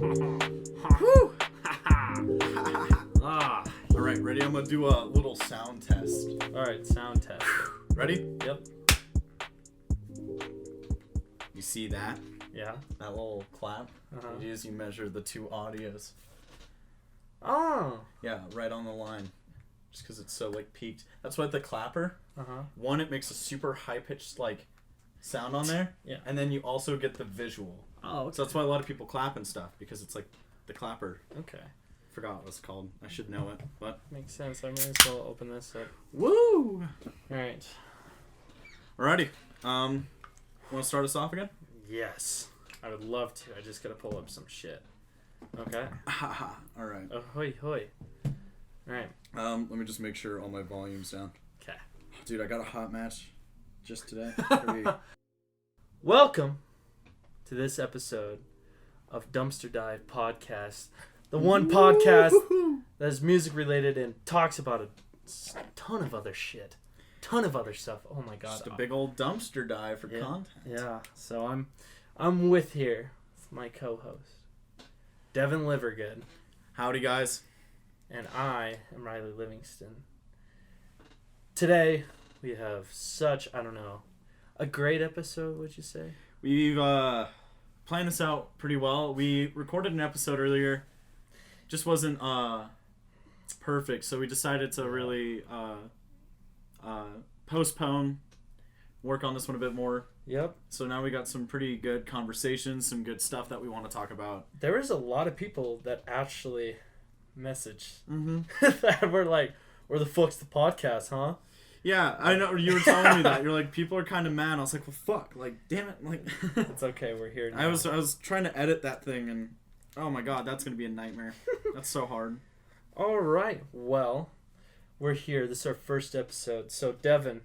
Woo! All right, ready? I'm gonna do a little sound test. All right, sound test. Ready? Yep. You see that? Yeah. That little clap? Uh-huh. You measure the two audios. Oh. Yeah, right on the line. Just because it's so like peaked. That's why the clapper. One, it makes a super high pitched like sound on there. Yeah. And then you also get the visual. Oh. Okay. So that's why a lot of people clap and stuff, because it's like the clapper. Okay. Forgot what it's called. I should know it, but Makes sense. I may as well open this up. woo! All right. Alrighty. Want to start us off again? Yes. I would love to. I just gotta pull up some shit. Okay. Haha. All right. Oh, hoy, hoy. All right. Let me just make sure all my volume's down. Okay. Dude, I got a hot match just today. Welcome to this episode of Dumpster Dive Podcast, the one podcast that is music related and talks about a ton of other shit, ton of other stuff. Oh my god, Just a big old dumpster dive for content. Yeah. So I'm with here with my co-host, Devin Livergood, Howdy, guys. and I am Riley Livingston. Today we have such, a great episode, would you say? We've planned this out pretty well. We recorded an episode earlier. Just wasn't perfect, so we decided to really postpone, work on this one a bit more. Yep. So now we got some pretty good conversations, some good stuff that we want to talk about. There was a lot of people that actually messaged Mm-hmm. that were like, where the fuck's the podcast, huh? Yeah, I know. You were telling me that. You're like, people are kind of mad. I was like, well, fuck. Like, damn it. Like, It's okay, we're here now. I was trying to edit that thing, and oh my god, that's gonna be a nightmare. That's so hard. All right, well, we're here. This is our first episode. So, Devin,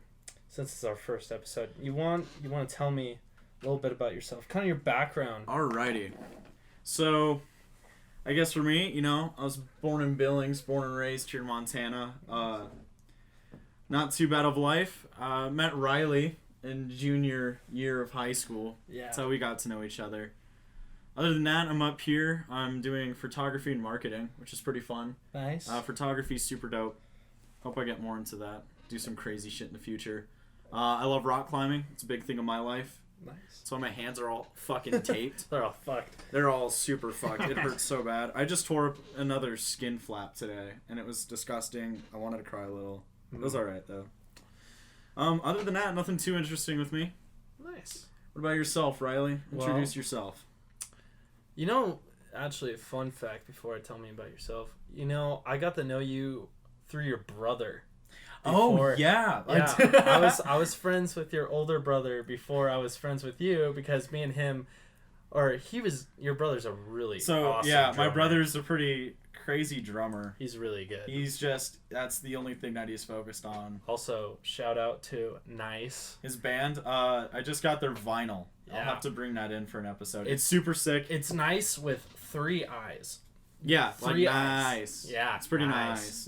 since it's our first episode, you want to tell me a little bit about yourself, kind of your background. Alrighty. So, I guess for me, I was born in Billings, born and raised here in Montana. Not too bad of life. Met Riley in junior year of high school. Yeah. That's how we got to know each other. Other than that, I'm up here. I'm doing photography and marketing, which is pretty fun. Nice. Photography's super dope. Hope I get more into that. Do some crazy shit in the future. I love rock climbing. It's a big thing in my life. Nice. So my hands are all fucking taped. They're all fucked. They're all super fucked. It hurts so bad. I just tore up another skin flap today, and it was disgusting. I wanted to cry a little. It was alright, though. Other than that, nothing too interesting with me. Nice. What about yourself, Riley? Introduce Well, yourself. Actually, a fun fact before I tell me about yourself. I got to know you through your brother. Before, yeah. Yeah, I was friends with your older brother before I was friends with you, because me and him, your brother's a really awesome my drummer. brother's a pretty crazy drummer. He's really good. That's the only thing that he's focused on. Also, shout out to Nice. His band, I just got their vinyl. Yeah. I'll have to bring that in for an episode. It's super sick. It's Nice with 3 eyes. Yeah, Three like eyes. nice. Yeah, It's pretty nice.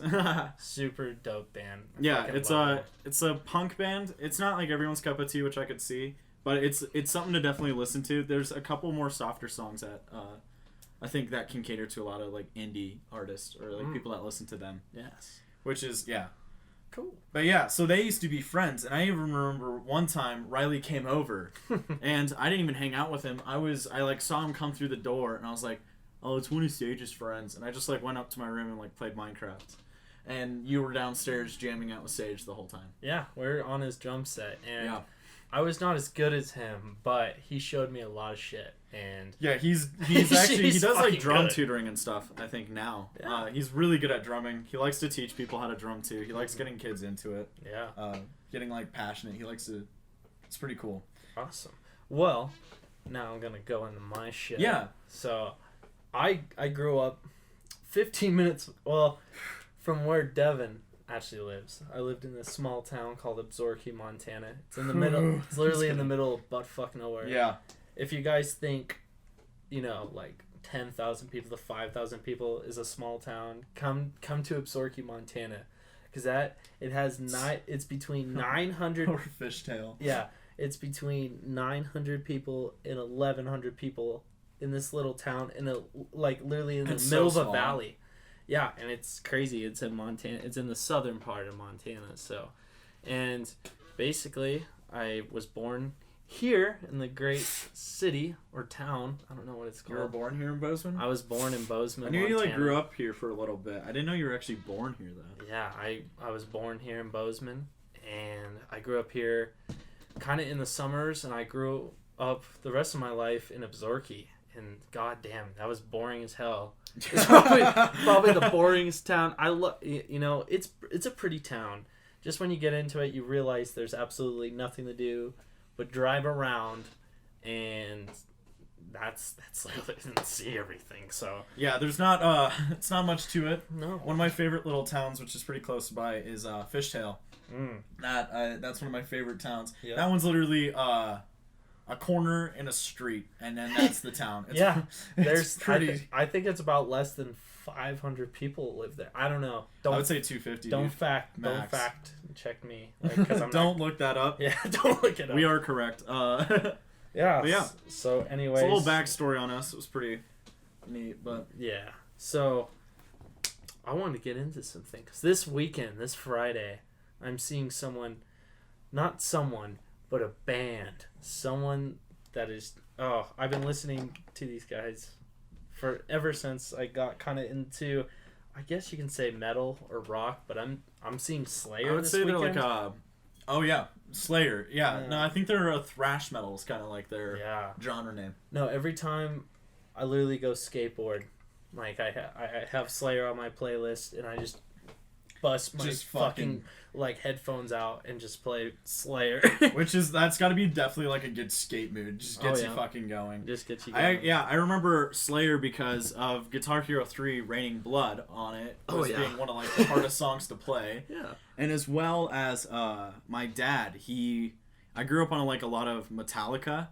Super dope band. I Yeah, fucking it's love a them. it's a punk band. It's not like everyone's cup of tea, which I could see, but it's something to definitely listen to. There's a couple more softer songs that I think that can cater to a lot of like indie artists or like people that listen to them. Yes. Which is Cool. But yeah, so they used to be friends, and I even remember one time Riley came over, and I didn't even hang out with him. I like saw him come through the door, and I was like, oh, it's one of Sage's friends, and I just like went up to my room and like played Minecraft, and you were downstairs jamming out with Sage the whole time. Yeah, we're on his drum set, and Yeah. I was not as good as him, but he showed me a lot of shit, and Yeah, he's actually he He's does like fucking drum good. tutoring and stuff. I think now, Yeah. he's really good at drumming. He likes to teach people how to drum too. He likes getting kids into it. yeah, Getting like passionate. He likes to. It's pretty cool. awesome. Well, now I'm gonna go into my shit. Yeah. So, I grew up 15 minutes from where Devin actually lives. I lived in this small town called Absaroka, Montana. It's in the middle. It's literally in the middle of buttfuck nowhere. Yeah. If you guys think, like 10,000 people to 5,000 people is a small town, come to Absaroka, Montana, because it's between 900. Or fishtail. Yeah, it's between 900 people and 1,100 people in this little town in a like literally in the It's middle so of a small. valley. Yeah, and it's crazy. It's in Montana. It's in the southern part of Montana. So, and basically, I was born here in the great city or town. I don't know what it's You were called. born here in Bozeman? I was born in Bozeman, I knew you like Montana. grew up here for a little bit. I didn't know you were actually born here though. Yeah, I was born here in Bozeman, and I grew up here kind of in the summers, and I grew up the rest of my life in Absaroka, and goddamn, that was boring as hell. It's probably the boringest town. I love, you know, it's a pretty town. Just when you get into it, you realize there's absolutely nothing to do but drive around, and that's like and see everything. So Yeah, there's not it's not much to it. no, One of my favorite little towns, which is pretty close by, is Fishtail. mm, That's one of my favorite towns. Yeah. That one's literally a corner in a street, and then that's the town. It's, yeah. it's There's pretty. I think it's about less than 500 people live there. I don't know. I would say 250. Don't dude. fact Max. check me, like, 'cause I'm Don't look that up. yeah, don't look it up. We are correct. Yeah. But yeah. So anyways, It's a little backstory on us. It was pretty neat, but Yeah. So I wanted to get into some things. This weekend, this Friday, I'm seeing not someone, but a band. Someone that is, I've been listening to these guys ever since I got kind of into, I guess you can say metal or rock, but I'm seeing Slayer I would this say weekend. they're like oh yeah, Slayer. Yeah, Yeah. no, I think they're a thrash metal is kind of like their Yeah. genre name. No, every time I literally go skateboard, like I have Slayer on my playlist, and I just bust my Just fucking like headphones out and just play Slayer. That's got to be definitely like a good skate mood. Just gets you yeah. fucking going. Just gets you going. I remember Slayer because of Guitar Hero 3 Raining Blood on it. Oh, as yeah. being one of like the hardest songs to play. Yeah. And as well as my dad, I grew up on like a lot of Metallica,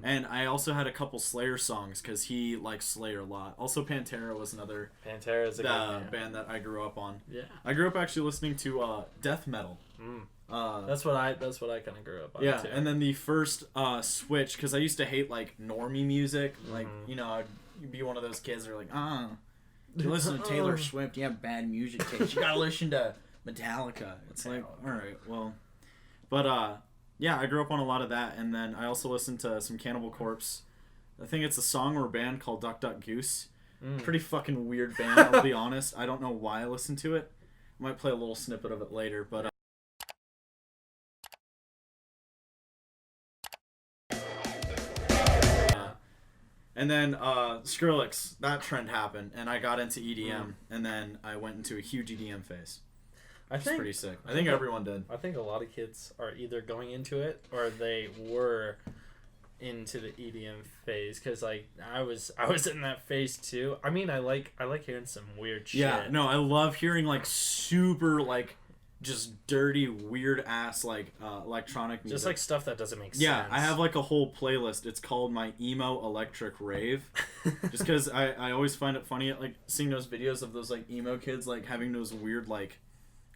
and I also had a couple Slayer songs because he likes Slayer a lot. Also, Pantera was another Pantera is a good band that I grew up on. Yeah. I grew up actually listening to death metal. That's what I kind of grew up on. Yeah, too. and then the first switch, because I used to hate like normie music, like you know, I'd be one of those kids that are like, you listen to Taylor Swift, you have bad music taste. You gotta listen to Metallica. It's like, all right, well, but yeah, I grew up on a lot of that, and then I also listened to some Cannibal Corpse. I think it's a song or a band called Duck Duck Goose. Pretty fucking weird band, I'll be honest. I don't know why I listened to it. I might play a little snippet of it later, but. And then Skrillex, that trend happened, and I got into EDM, and then I went into a huge EDM phase. I think Pretty sick. I think everyone did. I think a lot of kids are either going into it or they were into the EDM phase, because like I was in that phase too. I mean, I like hearing some weird shit. Yeah, no, I love hearing like super like just dirty, weird ass like electronic music. Just like stuff that doesn't make sense. Yeah, I have like a whole playlist. It's called my emo electric rave. Just because I always find it funny like seeing those videos of those like emo kids like having those weird like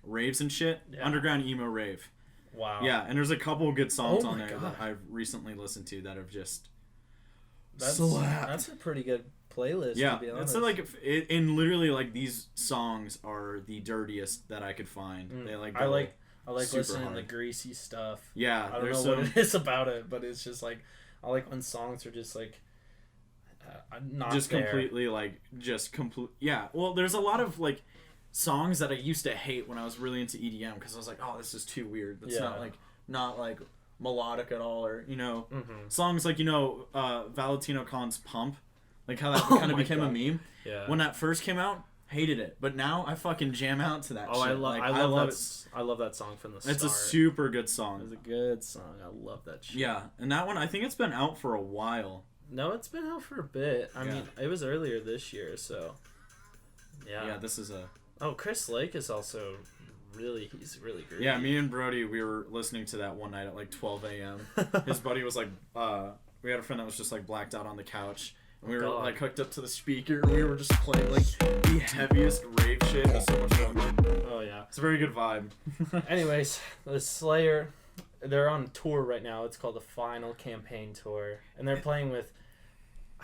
raves and shit. Yeah. Underground emo rave. Wow. Yeah, and there's a couple of good songs Oh on my there God. that I've recently listened to that have just That's slapped. a pretty good playlist. Yeah, to be honest. it's like and literally like these songs are the dirtiest that I could find. They like I like super listening to the hard. greasy stuff. Yeah, I don't there's know what some it is about it, but it's just like I like when songs are just like not just there. completely like just complete. Yeah, well, there's a lot of like songs that I used to hate when I was really into EDM because I was like, oh, this is too weird. That's Yeah. not like melodic at all, or you know, Mhm. songs like Valentino Khan's Pump, like how that Oh kind of my became God. a meme. Yeah. When that first came out, hated it, but now I fucking jam out to that. Oh, shit. I love that song from the start. It's a super good It's song. a good song. I love that shit. Yeah, and that one I think it's been out for a while. No, it's been out for a bit. I Yeah. mean, it was earlier this year, so yeah. Yeah, this is a. Oh, Chris Lake is also he's really great. Yeah, me and Brody, we were listening to that one night at like 12 a.m. His buddy was like, we had a friend that was just like blacked out on the couch. And we were God. like hooked up to the speaker. And we were just playing like the heaviest rave shit. It was so much fun. Oh yeah. It's a very good vibe. Anyways, the Slayer, they're on tour right now. It's called the Final Campaign Tour, and they're playing with.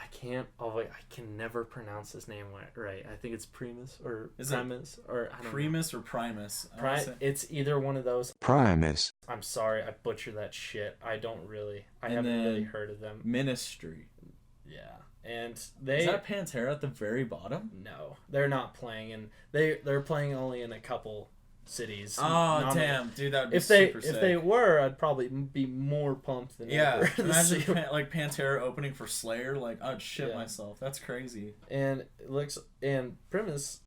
I can't. Oh wait, I can never pronounce his name right. I think it's Primus or Is Primus or I don't Primus or Primus? It's either one of those. Primus. I'm sorry, I butchered that shit. I And haven't really then heard of them. Ministry. Yeah, and they. Is that Pantera at the very bottom? No, they're not playing, and they're playing only in a couple cities. Oh damn, dude, that would be if super sick. they were, I'd probably be more pumped than ever. Imagine like Pantera opening for Slayer. Like I'd shit myself. That's crazy. And Primus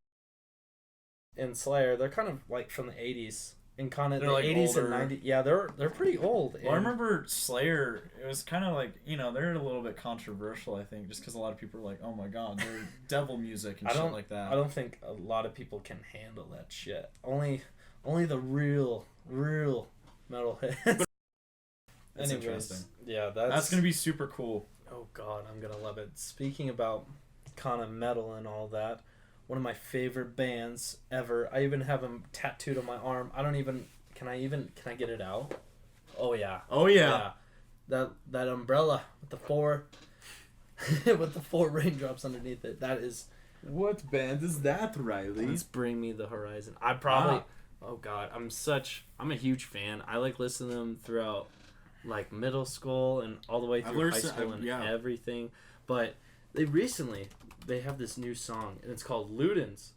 and Slayer, they're kind of like from the 80s and kind of the like 80s older. and 90s. Yeah, they're pretty old. Well, I remember Slayer. It was kind of like, you know, they're a little bit controversial. I think just because a lot of people are like, oh my god, they're devil music and shit like that. I don't think a lot of people can handle that shit. Only the real metalheads. That's interesting. Yeah, that's gonna be super cool. Oh god, I'm gonna love it. Speaking about kind of metal and all that, one of my favorite bands ever. I even have them tattooed on my arm. Can I get it out? Oh yeah. Oh yeah. That umbrella with the four with the four raindrops underneath it. That is. What band is that, Riley? Let's Bring Me the Horizon. I probably. Oh god, I'm a huge fan. I like listening to them throughout like middle school and all the way through high school and everything. But they have this new song and it's called Ludens,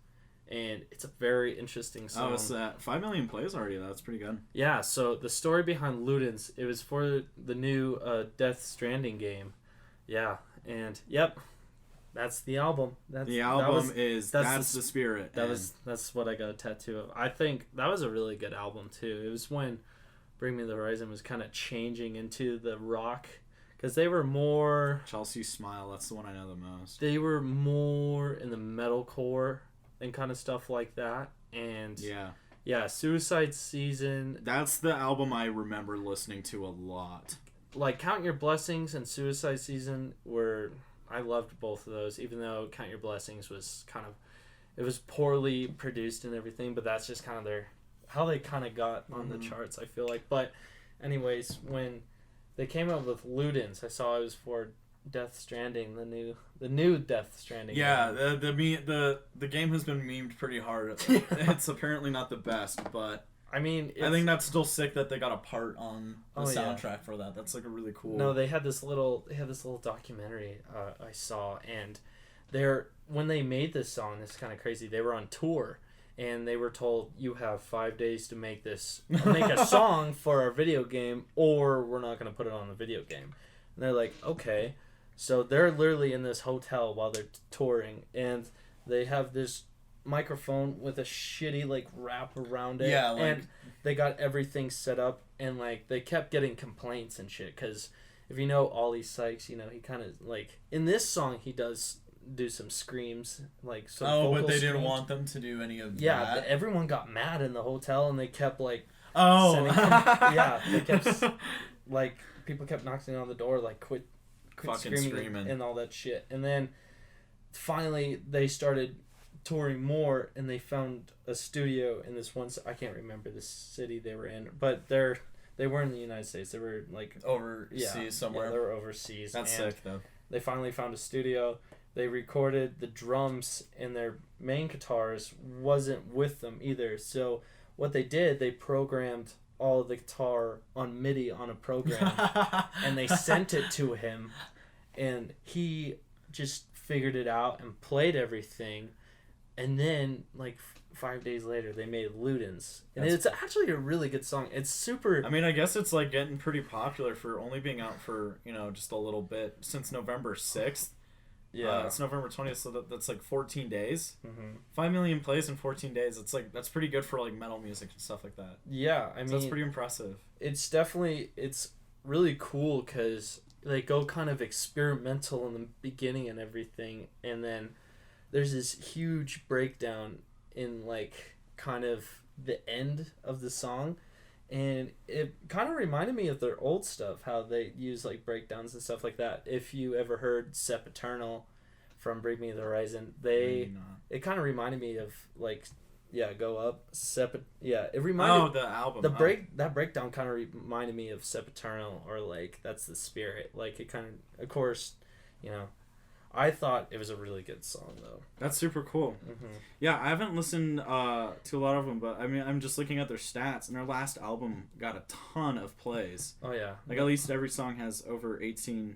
and it's a very interesting song. Oh, it's 5 million plays already. That's pretty good. Yeah. So the story behind Ludens, it was for the new Death Stranding game. Yeah, and yep. That's the album. That's the spirit. That's what I got a tattoo of. I think that was a really good album too. It was when Bring Me the Horizon was kind of changing into the rock, because they were more Chelsea Smile. That's the one I know the most. They were more in the metalcore and kind of stuff like that. And yeah, Suicide Season. That's the album I remember listening to a lot. Like Count Your Blessings and Suicide Season were. I loved both of those, even though Count Your Blessings was it was poorly produced and everything, but that's just kind of how they kind of got on the charts, I feel like. But anyways, when they came out with Ludens, I saw it was for Death Stranding, the new Death Stranding. Yeah, the game has been memed pretty hard. It's apparently not the best, but I mean, I think that's still sick that they got a part on the soundtrack for that. That's like a really cool. No, they had this little documentary I saw, and when they made this song, this is kind of crazy. They were on tour, and they were told, you have 5 days to make a song for our video game, or we're not going to put it on the video game. And they're like, okay. So they're literally in this hotel while they're touring, and they have this microphone with a shitty like wrap around it, and they got everything set up, and like they kept getting complaints and shit, because if you know Ollie Sykes, you know, he kind of like in this song he does do some screams, like some vocal but they screams. didn't want them to do any of that. Yeah, everyone got mad in the hotel, and they kept like they kept like people kept knocking on the door like quit screaming and all that shit. And then finally they started touring more, and they found a studio in this one. I can't remember the city they were in, but they were in the United States. They were like overseas somewhere. Yeah, they were overseas. That's sick though. They finally found a studio. They recorded the drums, and their main guitarist wasn't with them either. So what they did, they programmed all of the guitar on MIDI on a program, and they sent it to him, and he just figured it out and played everything. And then, like, 5 days later, they made Ludens. And it's actually a really good song. It's super... I mean, I guess it's, like, getting pretty popular for only being out for, you know, just a little bit. Since November 6th. Yeah. It's November 20th, so that's, like, 14 days. Mm-hmm. 5 million plays in 14 days. It's, like, that's pretty good for, like, metal music and stuff like that. Yeah, I mean... So that's pretty impressive. It's definitely... It's really cool, because they go kind of experimental in the beginning and everything, and then... There's this huge breakdown in, like, kind of the end of the song. And it kind of reminded me of their old stuff, how they use, like, breakdowns and stuff like that. If you ever heard Sempiternal from Bring Me the Horizon, it kind of reminded me of, like, Go Up. It reminded... the album. That breakdown kind of reminded me of Sempiternal, or, like, That's the Spirit. Like, it kind of course, you know... I thought it was a really good song though. That's super cool. Mm-hmm. Yeah, I haven't listened to a lot of them, but I mean, I'm just looking at their stats, and their last album got a ton of plays. Oh yeah. Like at least every song has over 19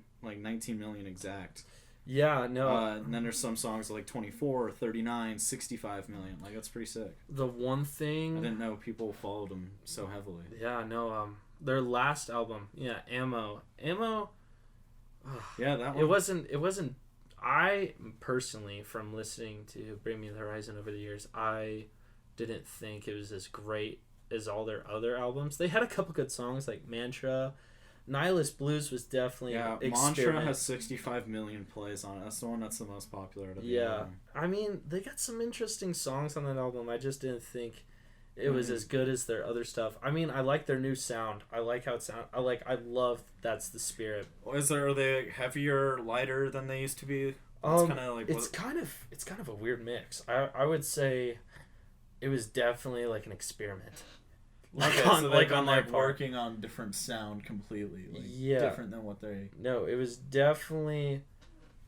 million exact. Yeah, no. And then there's some songs like 24, 39, 65 million. Like that's pretty sick. The one thing I didn't know people followed them so heavily. Yeah, no. Their last album, Ammo. Yeah, that one. It wasn't. I personally, from listening to Bring Me the Horizon over the years, I didn't think it was as great as all their other albums. They had a couple good songs like Mantra. Nihilist Blues was definitely Mantra has 65 million plays on it. That's the one that's the most popular. I mean, they got some interesting songs on that album. I just didn't think it was as good as their other stuff. I mean, I like their new sound. I like how it sounds. I love that's the spirit. Are they heavier, lighter than they used to be? It's kind of a weird mix. I would say it was definitely like an experiment. Working on different sound completely. Different than what they... No, it was definitely...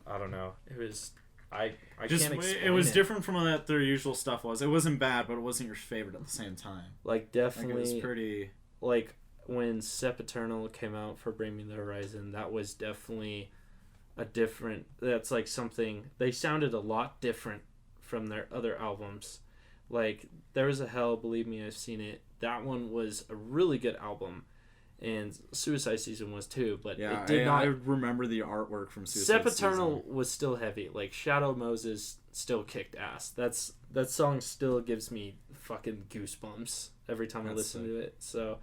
I don't know. It was... I can't explain it. Was different from what their usual stuff was. It wasn't bad, but it wasn't your favorite at the same time. Like, definitely... Like, it was pretty... Like, when Sempiternal came out for Bring Me the Horizon, that was definitely a different... That's like something... They sounded a lot different from their other albums. Like, There Was a Hell, Believe Me, I've Seen It. That one was a really good album, and Suicide Season was too. But it did not. I remember the artwork from Suicide Sempiternal Season. was still heavy. Like Shadow Moses still kicked ass. That song still gives me fucking goosebumps every time I listen to it. So,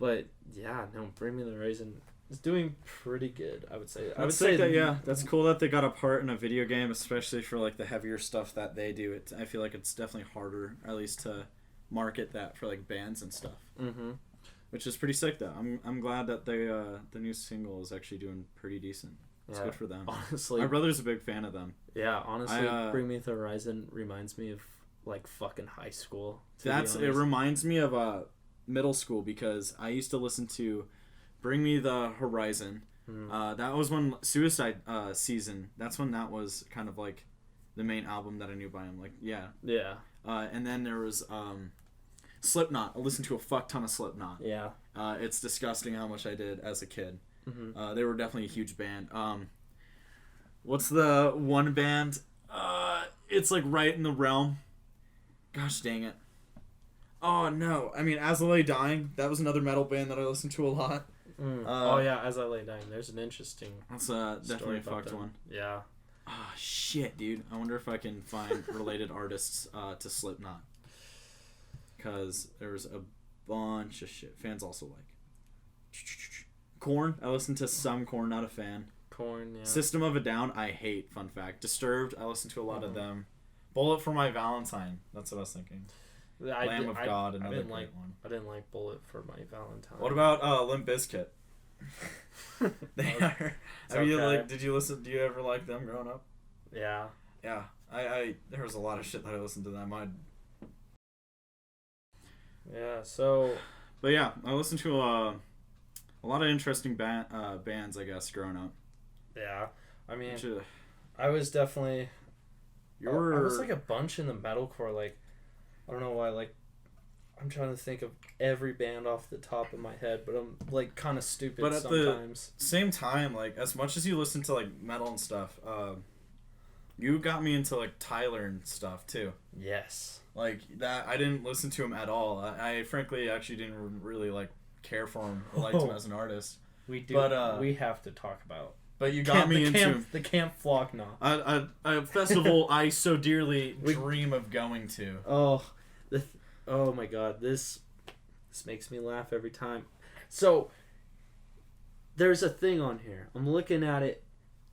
but yeah, no, Bring Me the Horizon is doing pretty good. I would say. That's cool that they got a part in a video game, especially for like the heavier stuff that they do. I feel like it's definitely harder, at least to market that for like bands and stuff, which is pretty sick though. I'm glad that they the new single is actually doing pretty decent. It's good for them. Honestly, my brother's a big fan of them. Yeah, honestly, Bring Me the Horizon reminds me of like fucking high school. It reminds me of middle school because I used to listen to Bring Me the Horizon. That was when Suicide Season. That's when that was kind of like the main album that I knew by him. Like yeah. And then there was Slipknot. I listened to a fuck ton of Slipknot. Yeah. It's disgusting how much I did as a kid. They were definitely a huge band. What's the one band? It's like right in the realm. Gosh dang it. Oh no. I mean, As I Lay Dying. That was another metal band that I listened to a lot. As I Lay Dying. There's an interesting. That's definitely a fucked one. Yeah. Oh shit, dude. I wonder if I can find related artists to Slipknot. Because there's a bunch of shit. Fans also like. Korn. I listened to some Korn, not a fan. Korn, yeah. System of a Down, I hate, fun fact. Disturbed, I listened to a lot of them. Bullet for My Valentine. That's what I was thinking. Lamb of God, another great one. I didn't like Bullet for My Valentine. What about Limp Bizkit? They are. Did you listen? Do you ever like them growing up? Yeah. Yeah. I there was a lot of shit that I listened to them. Yeah. So. But yeah, I listened to a lot of interesting bands, I guess, growing up. Yeah. I mean, I was definitely. I was like a bunch in the metalcore. Like, I don't know why. Like, I'm trying to think of every band off the top of my head, but I'm like kind of stupid sometimes. But at the same time, like as much as you listen to like metal and stuff, you got me into like Tyler and stuff too. Yes. Like that, I didn't listen to him at all. I frankly actually didn't really like care for him or liked him as an artist. We do. But we have to talk about. But you got me into the Camp Flogna. A festival I so dearly dream of going to. Oh my god, this makes me laugh every time. So there's a thing on here. I'm looking at it.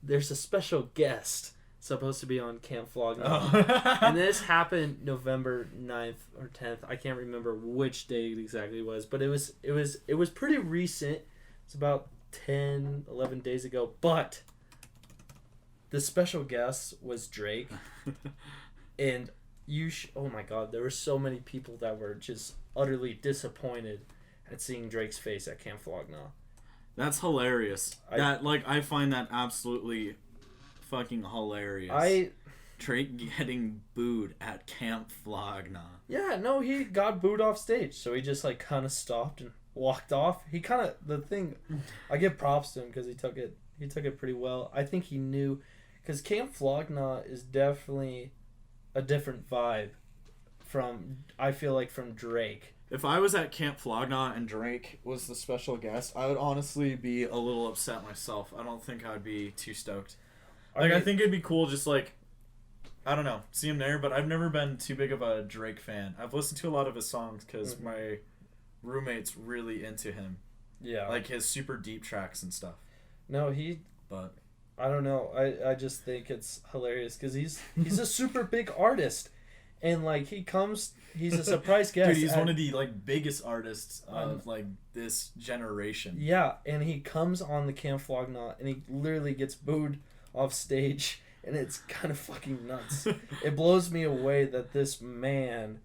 There's a special guest supposed to be on Camp Flogna. And this happened November 9th or 10th. I can't remember which day it exactly was, but it was pretty recent. It's about 10, 11 days ago, but the special guest was Drake. And oh my god, there were so many people that were just utterly disappointed at seeing Drake's face at Camp Flogna. That's hilarious. I find that absolutely fucking hilarious. Drake getting booed at Camp Flogna. Yeah, no, he got booed off stage, so he just like kind of stopped and walked off. He kind of I give props to him because he took it pretty well. I think he knew, because Camp Flogna is definitely a different vibe from, I feel like, from Drake. If I was at Camp Flogna and Drake was the special guest, I would honestly be a little upset myself. I don't think I'd be too stoked. I think it'd be cool just like, I don't know, see him there, but I've never been too big of a Drake fan. I've listened to a lot of his songs because my roommate's really into him. Yeah. Like his super deep tracks and stuff. No, But I don't know. I just think it's hilarious because he's a super big artist. And like he's a surprise guest. Dude, he's one of the like biggest artists of like this generation. Yeah, and he comes on the Camp Flogna and he literally gets booed off stage, and it's kind of fucking nuts. It blows me away that this man,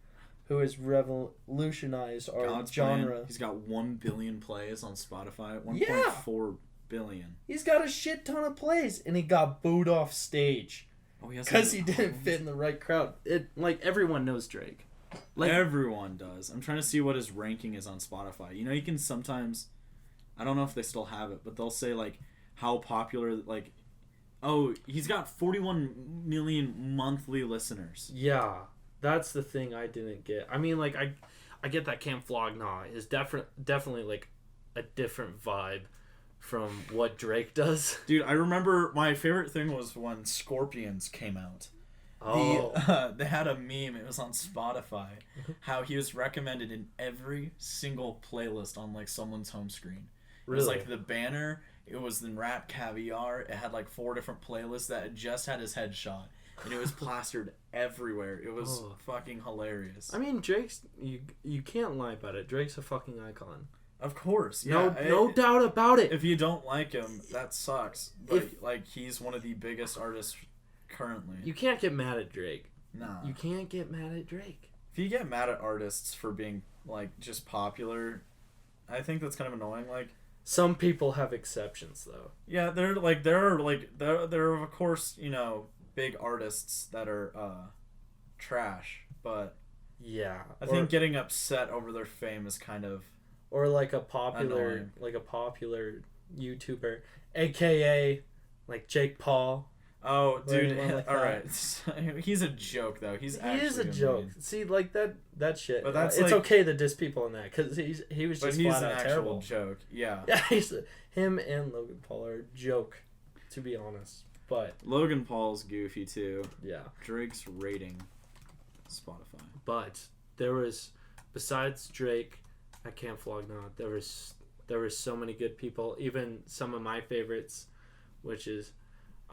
who has revolutionized our genre, he's got 1 billion plays on Spotify. 1.4 billion. He's got a shit ton of plays, and he got booed off stage. Oh, because he didn't fit in the right crowd. Like everyone knows Drake. Like everyone does. I'm trying to see what his ranking is on Spotify. You know, you can sometimes, I don't know if they still have it, but they'll say like how popular, like, oh, he's got 41 million monthly listeners. Yeah, that's the thing I didn't get. I mean, like I get that Camp Flogna is definitely like a different vibe from what Drake does. Dude, I remember my favorite thing was when Scorpions came out. Oh. They had a meme, it was on Spotify, how he was recommended in every single playlist on like someone's home screen. It was like the banner, it was the Rap Caviar, it had like 4 different playlists that just had his headshot. And it was plastered everywhere. It was fucking hilarious. I mean, Drake's, you can't lie about it. Drake's a fucking icon. Of course, yeah. No doubt about it. If you don't like him, that sucks. But like, he's one of the biggest artists currently. You can't get mad at Drake. Nah. You can't get mad at Drake. If you get mad at artists for being like just popular, I think that's kind of annoying. Like, some people have exceptions though. Yeah, there are of course, you know, big artists that are trash, but yeah, I think getting upset over their fame is kind of, or like a popular annoying. Like a popular YouTuber, aka like Jake Paul. Oh, dude! Like all right, he's a joke though. He is a joke. See, like that shit. But that's it's like, okay to diss people on that because he was just flat out terrible. Joke. Yeah. Yeah, him and Logan Paul are a joke, to be honest. But Logan Paul's goofy too. Yeah. Drake's rating, Spotify. But there was, besides Drake at Camp Flogna, there was so many good people. Even some of my favorites, which is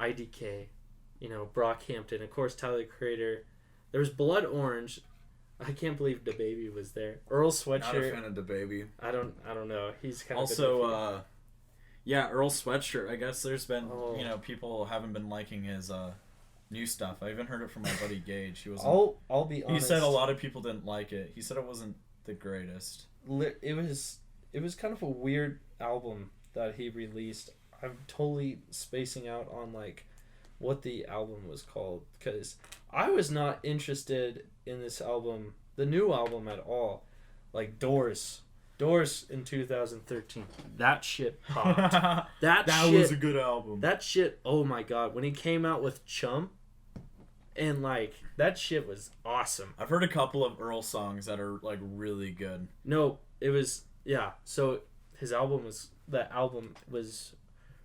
IDK, you know, Brockhampton, of course, Tyler Creator. There was Blood Orange. I can't believe DaBaby was there. Earl Sweatshirt. Not a fan of DaBaby. I don't know. He's kind of also yeah, Earl Sweatshirt. I guess there's been you know, people haven't been liking his new stuff. I even heard it from my buddy Gage. He was I'll be honest. He said a lot of people didn't like it. He said it wasn't the greatest. It was kind of a weird album that he released. I'm totally spacing out on like what the album was called because I was not interested in this album, the new album, at all. Like Doors in 2013. That shit popped. that shit was a good album. That shit, oh my god, when he came out with Chum, and like that shit was awesome. I've heard a couple of Earl songs that are like really good. No, it was, yeah. So that album was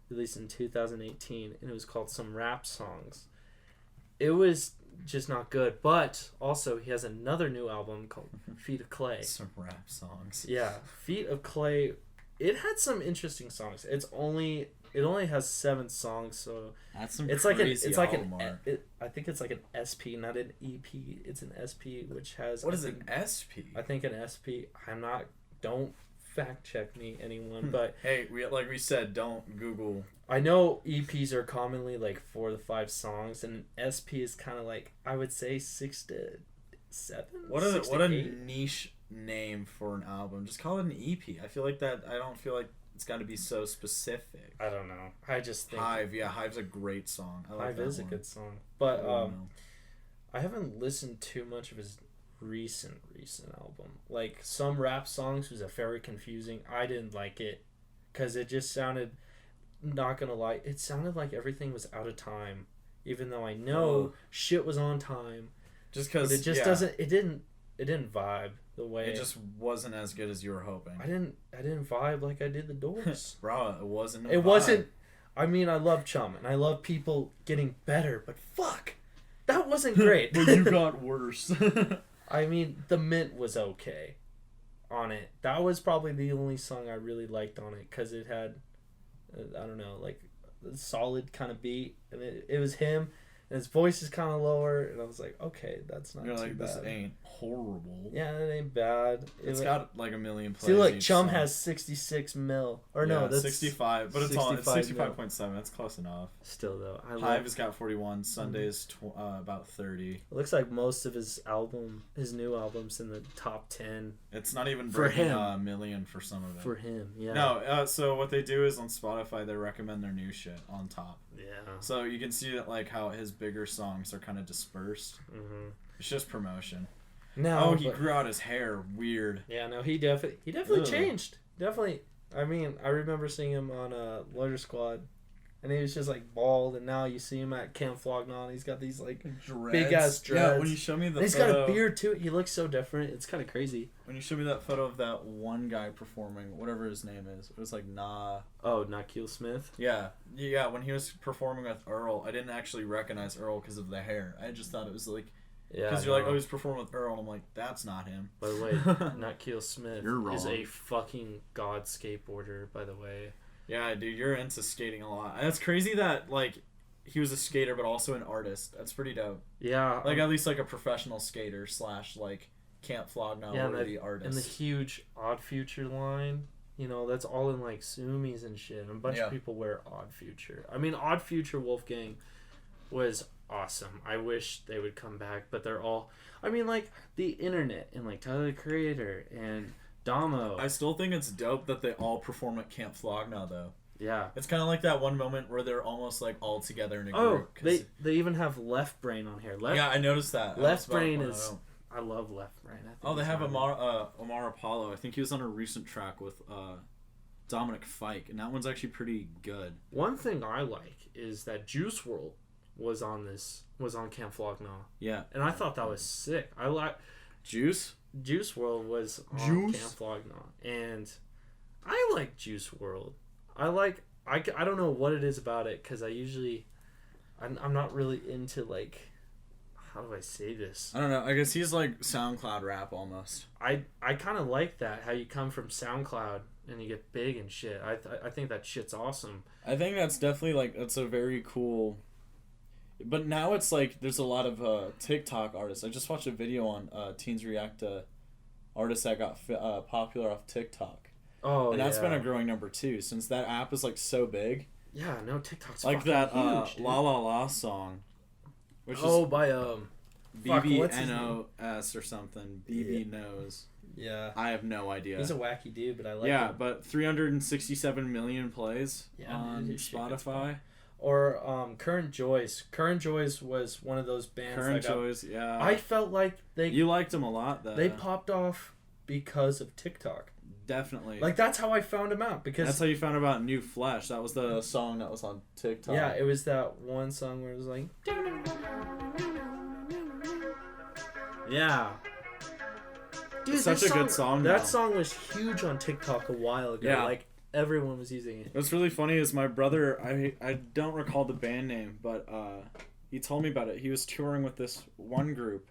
released in 2018, and it was called Some Rap Songs. It was just not good, but also he has another new album called Feet of Clay. Some rap songs. Yeah, Feet of Clay. It had some interesting songs. It only has 7 songs, so that's some it's crazy like album art. I think it's like an SP, not an EP. It's an SP, which has what is an SP? I think an SP. Don't fact check me, anyone, but hey, like we said, don't Google. I know EPs are commonly like 4 to 5 songs, and SP is kind of like, I would say 6 to 7. What a niche name for an album. Just call it an EP. I feel like that. I don't feel like It's got to be so specific. I don't know. I just think Hive. Yeah, Hive's a great song. I like Hive that is one. a good song, but I haven't listened too much of his recent album. Like some rap songs was a very confusing. I didn't like it because it just sounded. Not gonna lie, it sounded like everything was out of time, even though I know shit was on time. Just because it just doesn't. It didn't vibe the way. It just wasn't as good as you were hoping. I didn't vibe like I did the Doors. Bro, it wasn't. It wasn't. I mean, I love Chum and I love people getting better, but fuck, that wasn't great. But you got worse. I mean, the Mint was okay on it. That was probably the only song I really liked on it because it had, I don't know, like a solid kind of beat, and it was him. And his voice is kind of lower, and I was like, okay, that's not too bad. This ain't horrible. Yeah, it ain't bad. It's got like a million plays. See, like Chum has 66 mil, or no, that's 65, but it's 65.7. That's close enough. Still though, Hive has got 41. Sunday's about 30. It looks like most of his new albums in the top 10. It's not even breaking a million for some of it. For him, yeah. No, so what they do is on Spotify they recommend their new shit on top. Yeah. So you can see that like how his bigger songs are kind of dispersed. Mm-hmm. It's just promotion. No. He grew out his hair. Weird. Yeah. No. He definitely changed. Definitely. I mean, I remember seeing him on Loiter Squad, and he was just like bald, and now you see him at Camp Flogna, and he's got these like big ass dreads. Yeah. When you show me the he's got a beard too. He looks so different. It's kind of crazy. When you show me that photo of that one guy performing, whatever his name is, it was like Nakeel Smith. Yeah. When he was performing with Earl, I didn't actually recognize Earl because of the hair. I just thought it was like. Yeah, because you're like, he's performing with Earl, and I'm like, that's not him. By the way, Nakeel Smith is a fucking god skateboarder, by the way. Yeah, dude, you're into skating a lot. That's crazy that, like, he was a skater, but also an artist. That's pretty dope. Yeah. Like, at least, like, a professional skater / like, Camp Flogna worthy artist. And the huge Odd Future line, you know, that's all in, like, Sumis and shit. And a bunch of people wear Odd Future. I mean, Odd Future Wolfgang was awesome. I wish they would come back, but they're all, I mean, like the internet and like Tyler the Creator and Damo. I still think it's dope that they all perform at Camp Flogna though. Yeah, it's kind of like that one moment where they're almost like all together in a group. They even have Left Brain on here. Yeah, I noticed that. Left Brain is, I love Left Brain. They have Omar Apollo. I think he was on a recent track with Dominic Fike, and that one's actually pretty good. One thing I like is that Juice WRLD was on Camp Flogna. Yeah. And I thought that was sick. I like Juice WRLD was on Camp Flogna. And I like Juice WRLD. I don't know what it is about it, because I'm not really into, like, how do I say this? I don't know. I guess he's like SoundCloud rap almost. I kind of like that, how you come from SoundCloud and you get big and shit. I think that shit's awesome. I think that's definitely like, that's a very cool. But now it's like there's a lot of TikTok artists. I just watched a video on Teens React to artists that got popular off TikTok. Oh, and that's been a growing number too, since that app is like so big. Yeah, no, TikTok's like fucking that huge, La La La song, which is by BBNOS or something. BB knows. Yeah, I have no idea. He's a wacky dude, but I like him. Yeah, but 367 million plays on Spotify. Or Current Joys. Current Joys was one of those bands. Yeah. I felt like You liked them a lot, though. They popped off because of TikTok. Definitely. Like, that's how I found them out. Because that's how you found about New Flesh. That was the song that was on TikTok. Yeah, it was that one song where it was like... Yeah. Dude, it's such a good song. That song was huge on TikTok a while ago. Yeah. Like, everyone was using it. What's really funny is my brother, I don't recall the band name, but he told me about it. He was touring with this one group.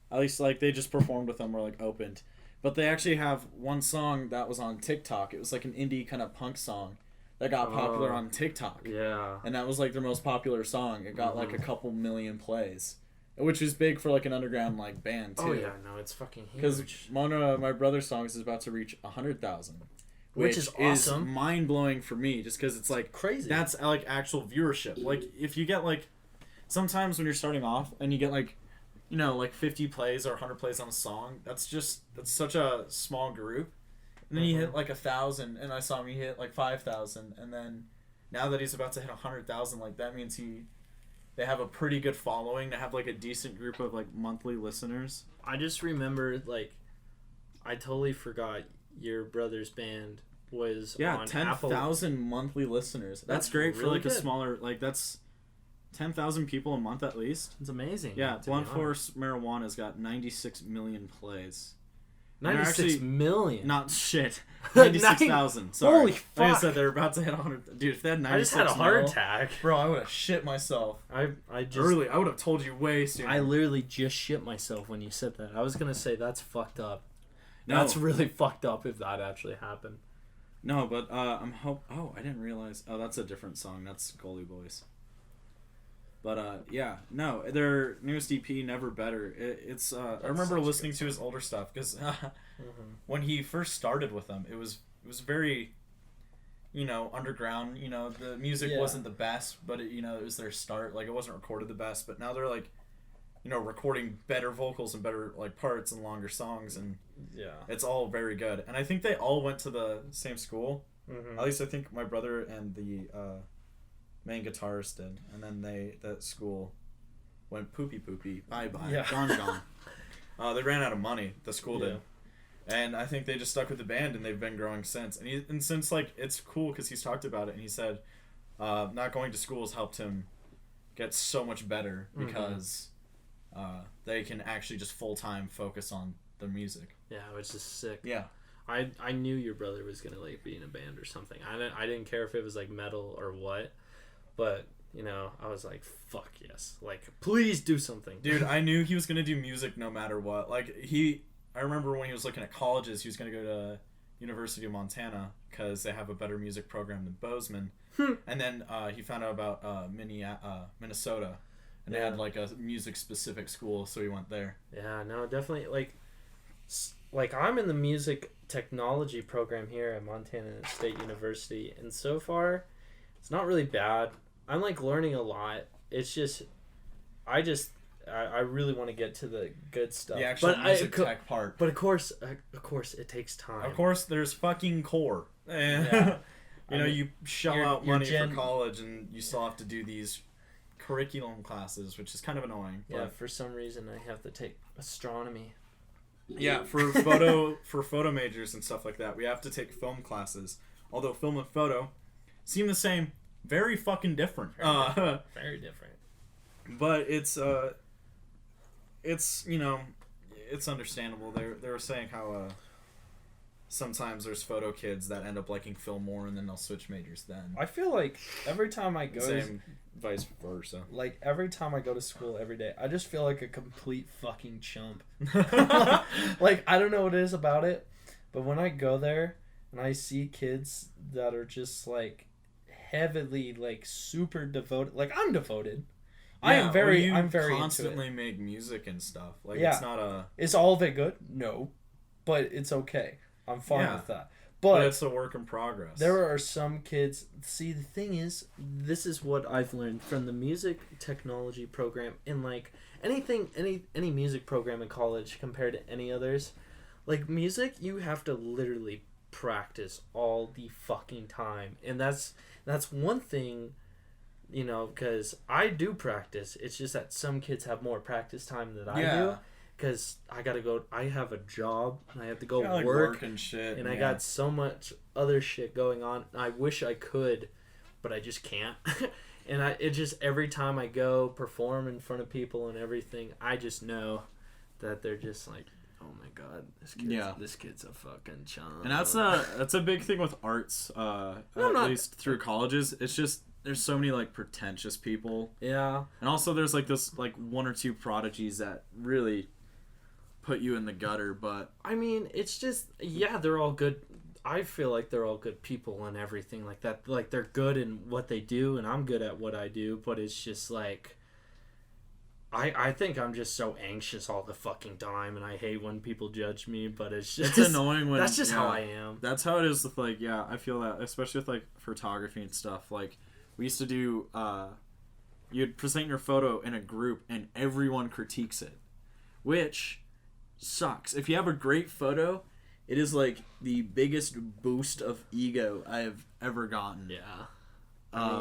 At least, like, they just performed with them or, like, opened. But they actually have one song that was on TikTok. It was, like, an indie kind of punk song that got popular on TikTok. Yeah. And that was, like, their most popular song. It got, like, a couple million plays. Which is big for, like, an underground, like, band, too. Oh, yeah. No, it's fucking huge. Because one of my brother's songs is about to reach 100,000. Which is awesome. Is mind-blowing for me, just because it's like crazy. That's like actual viewership. Like if you get like, sometimes when you're starting off and you get like, you know, like 50 plays or 100 plays on a song, that's such a small group. And then he hit like 1,000, and I saw him, he hit like 5,000, and then now that he's about to hit 100,000, like that means they have a pretty good following. They have like a decent group of like monthly listeners. I just remember, like, I totally forgot your brother's band was on 10,000 monthly listeners. That's great really for like good. A smaller, like that's 10,000 people a month at least. It's amazing. Yeah, Blunt Force Marijuana's got 96 million plays. 96 million. Not shit. 96,000. Sorry. Holy fuck. Like I said, they're about to hit 100. Dude, if they had 96 I just had a heart attack. Bro, I would have shit myself. I would have told you way sooner. I literally just shit myself when you said that. I was going to say that's fucked up. No. That's really fucked up if that actually happened. No, but I didn't realize. Oh, that's a different song. That's Gully Boys. But yeah, no, their newest EP, Never Better. It's I remember listening to his older stuff because when he first started with them, it was very, underground. The music wasn't the best, but it was their start. Like it wasn't recorded the best, but now they're like, recording better vocals and better like parts and longer songs, and it's all very good. And I think they all went to the same school. At least I think my brother and the main guitarist did, and then that school went poopy bye gone. They ran out of money, the school did, and I think they just stuck with the band, and they've been growing since. And since like it's cool because he's talked about it, and he said not going to school has helped him get so much better because they can actually just full-time focus on their music. Yeah, which is sick. Yeah. I knew your brother was gonna like be in a band or something. I didn't care if it was like metal or what. But, I was like, fuck yes. Like, please do something. Dude, I knew he was going to do music no matter what. Like, I remember when he was looking at colleges, he was going to go to University of Montana because they have a better music program than Bozeman. And then he found out about Minnesota. And they had, like, a music-specific school, so he went there. Yeah, no, definitely. Like I'm in the music technology program here at Montana State University. And so far, it's not really bad. I'm like learning a lot. It's just, I really want to get to the good stuff. The actual music tech part. But of course, it takes time. Of course, there's fucking core. Yeah. You shell out money for college, and you still have to do these curriculum classes, which is kind of annoying. Yeah, but for some reason, I have to take astronomy. Yeah, for photo majors and stuff like that, we have to take film classes. Although film and photo seem the same. Very fucking different. Very different. But it's understandable. They were saying how sometimes there's photo kids that end up liking film more, and then they'll switch majors then. I feel like every time I go vice versa. Like every time I go to school every day, I just feel like a complete fucking chump. Like I don't know what it is about it, but when I go there and I see kids that are just like heavily like super devoted, like I'm devoted. Yeah, I'm very constantly into it. Make music and stuff. Like it's not Is all of it good? No. But it's okay. I'm fine with that. But it's a work in progress. There are some kids. See, the thing is, this is what I've learned from the music technology program, and like any music program in college compared to any others. Like music, you have to literally practice all the fucking time, and that's one thing, because I do practice. It's just that some kids have more practice time than I do. Because I gotta go. I have a job. And I have to go work and shit. And I got so much other shit going on. I wish I could, but I just can't. And it just every time I go perform in front of people and everything, I just know that they're just like, oh my god, this kid's a fucking chump. And that's a big thing with arts. Least through colleges, it's just there's so many like pretentious people. Yeah. And also there's like this like one or two prodigies that really put you in the gutter, but I mean, it's just they're all good. I feel like they're all good people and everything like that. Like they're good in what they do, and I'm good at what I do. But it's just like, I think I'm just so anxious all the fucking time, and I hate when people judge me. But it's annoying when that's just how I am. That's how it is with like I feel that, especially with like photography and stuff. Like we used to do, you'd present your photo in a group, and everyone critiques it, which sucks. If you have a great photo It is like the biggest boost of ego I have ever gotten. Yeah.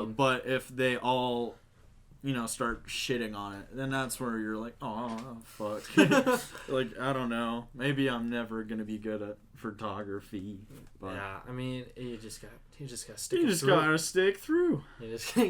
But if they all, start shitting on it, then that's where you're like, oh, fuck. Like, I don't know. Maybe I'm never going to be good at photography. But yeah, I mean, you just got to stick you just got to stick through. You just Yeah.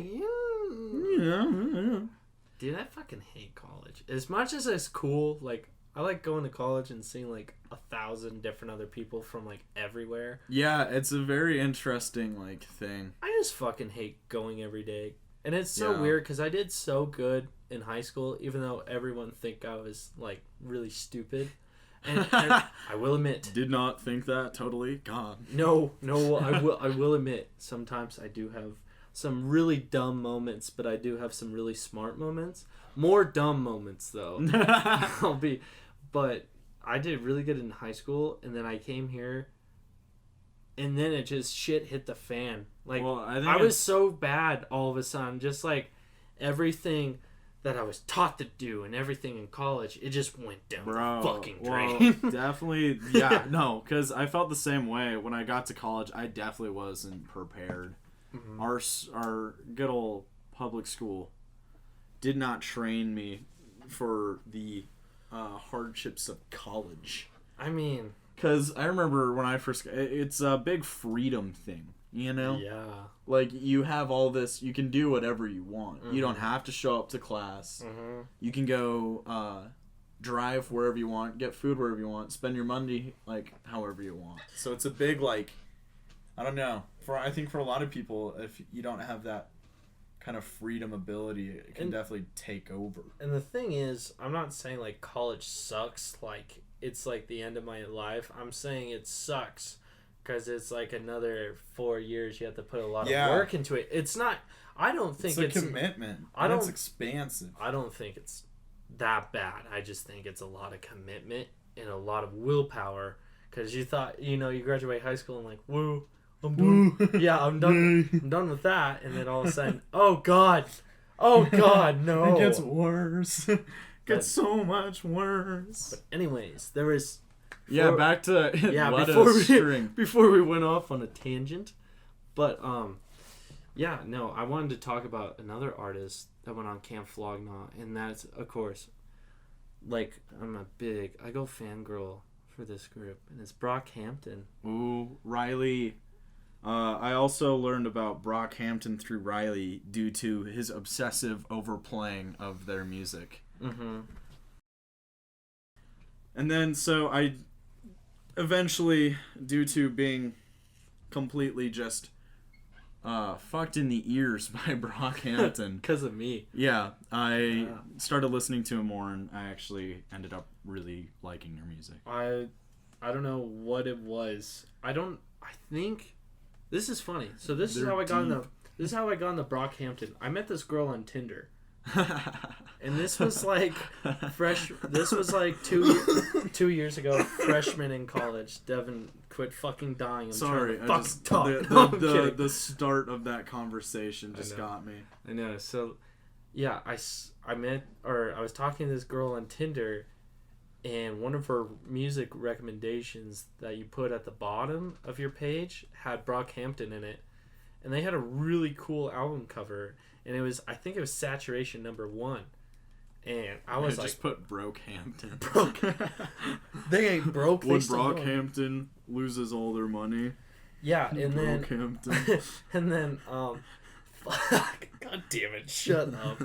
Dude, I fucking hate college. As much as it's cool, like, I like going to college and seeing, like, 1,000 different other people from, like, everywhere. Yeah, it's a very interesting, like, thing. I just fucking hate going every day. And it's so weird because I did so good in high school, even though everyone think I was, like, really stupid. And I will admit. Did not think that, totally. God. No, I will admit, sometimes I do have some really dumb moments, but I do have some really smart moments. More dumb moments, though. But I did really good in high school, and then I came here, and then it just shit hit the fan. Like, well, I was so bad all of a sudden, just like everything that I was taught to do and everything in college, it just went down the fucking drain. Well, definitely, yeah, no, because I felt the same way. When I got to college, I definitely wasn't prepared. Mm-hmm. Our good old public school did not train me for the hardships of college. I mean, because I remember when I first, it's a big freedom thing, Yeah. Like, you have all this, you can do whatever you want. Mm-hmm. You don't have to show up to class. Mm-hmm. You can go drive wherever you want, get food wherever you want, spend your money, like, however you want. So it's a big, like, I don't know. I think for a lot of people, if you don't have that kind of freedom ability, it can definitely take over. And the thing is, I'm not saying, like, college sucks, like, it's, like, the end of my life. I'm saying it sucks because it's, like, another 4 years you have to put a lot of work into it. It's not, I don't think it's a commitment. It's expansive. I don't think it's that bad. I just think it's a lot of commitment and a lot of willpower because you thought, you graduate high school and, like, woo, I'm done. Yeah, I'm done. I'm done with that. And then all of a sudden, oh God, no. It gets worse. Gets so much worse. But anyways, there was. Back to before we went off on a tangent, but I wanted to talk about another artist that went on Camp Flog Gnaw, and that's, of course, like, I go fangirl for this group, and it's Brockhampton. Ooh, Riley. I also learned about Brockhampton through Riley due to his obsessive overplaying of their music. Mm-hmm. And then, so I eventually, due to being completely just fucked in the ears by Brockhampton. Because of me. Yeah, I started listening to him more, and I actually ended up really liking their music. I don't know what it was. I think... This is funny. So this is how I got in the Brockhampton. I met this girl on Tinder. And this was like this was like 2 years ago, freshman in college. Devin, quit fucking dying. Sorry, the start of that conversation just got me. I know. So yeah, I was talking to this girl on Tinder, and one of her music recommendations that you put at the bottom of your page had Brockhampton in it. And they had a really cool album cover. And I think it was Saturation #1. And I was like... just put Brockhampton. They ain't broke. When Brockhampton loses all their money. Yeah, and Brockhampton. then... And then, fuck. God damn it, shut up.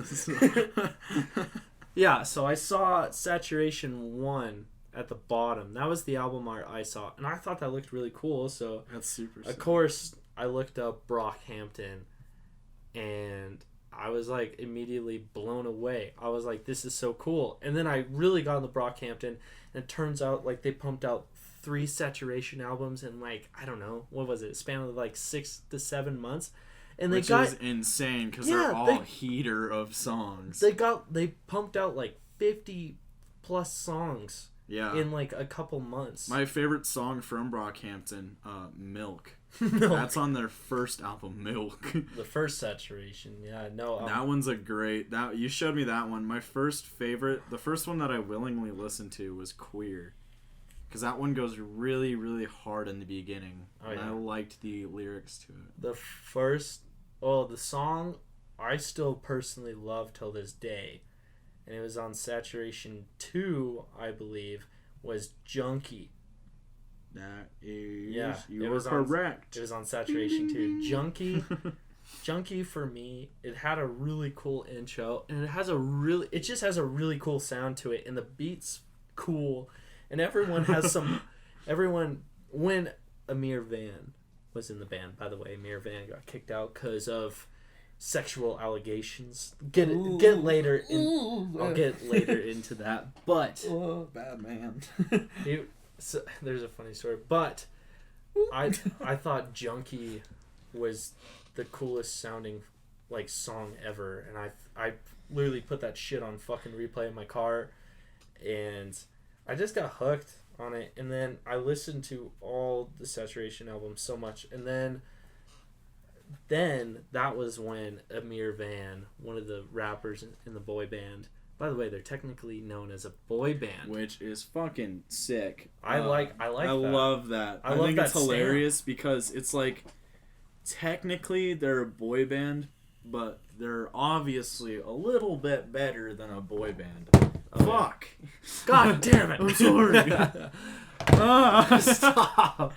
Yeah, so I saw Saturation 1 at the bottom. That was the album art I saw. And I thought that looked really cool. So, that's super sick. Of course, I looked up Brockhampton. And I was, like, immediately blown away. I was like, this is so cool. And then I really got into Brockhampton. And it turns out, like, they pumped out 3 Saturation albums in, like, I don't know. What was it? A span of, like, 6 to 7 months. And Which is insane because they're all heater of songs. They pumped out like 50 plus songs in like a couple months. My favorite song from Brockhampton, Milk. That's on their first album, Milk. The first Saturation, yeah, no. That one's a great. You showed me that one. My first favorite, the first one that I willingly listened to was Queer. Because that one goes really, really hard in the beginning. Oh, and yeah. I liked the lyrics to it. The song I still personally love till this day, and it was on Saturation 2, I believe, was Junkie. That is, Yeah, you it were was correct. It was on Saturation 2. Junkie for me, it had a really cool intro, and it just has a really cool sound to it, and the beat's cool, and when Amir Van was in the band, by the way, Amir Van got kicked out because of sexual allegations. I'll get later into that, but bad man. there's a funny story, but I thought Junkie was the coolest sounding like song ever, and I literally put that shit on fucking replay in my car, and I just got hooked on it. And then I listened to all the Saturation albums so much, and then that was when Amir Van, one of the rappers in the boy band, by the way, they're technically known as a boy band, which is fucking sick. I like that. Love that. I love think that it's hilarious because it's like technically they're a boy band, but they're obviously a little bit better than a boy band. Oh, fuck. Yeah. God damn it. I'm sorry. Stop.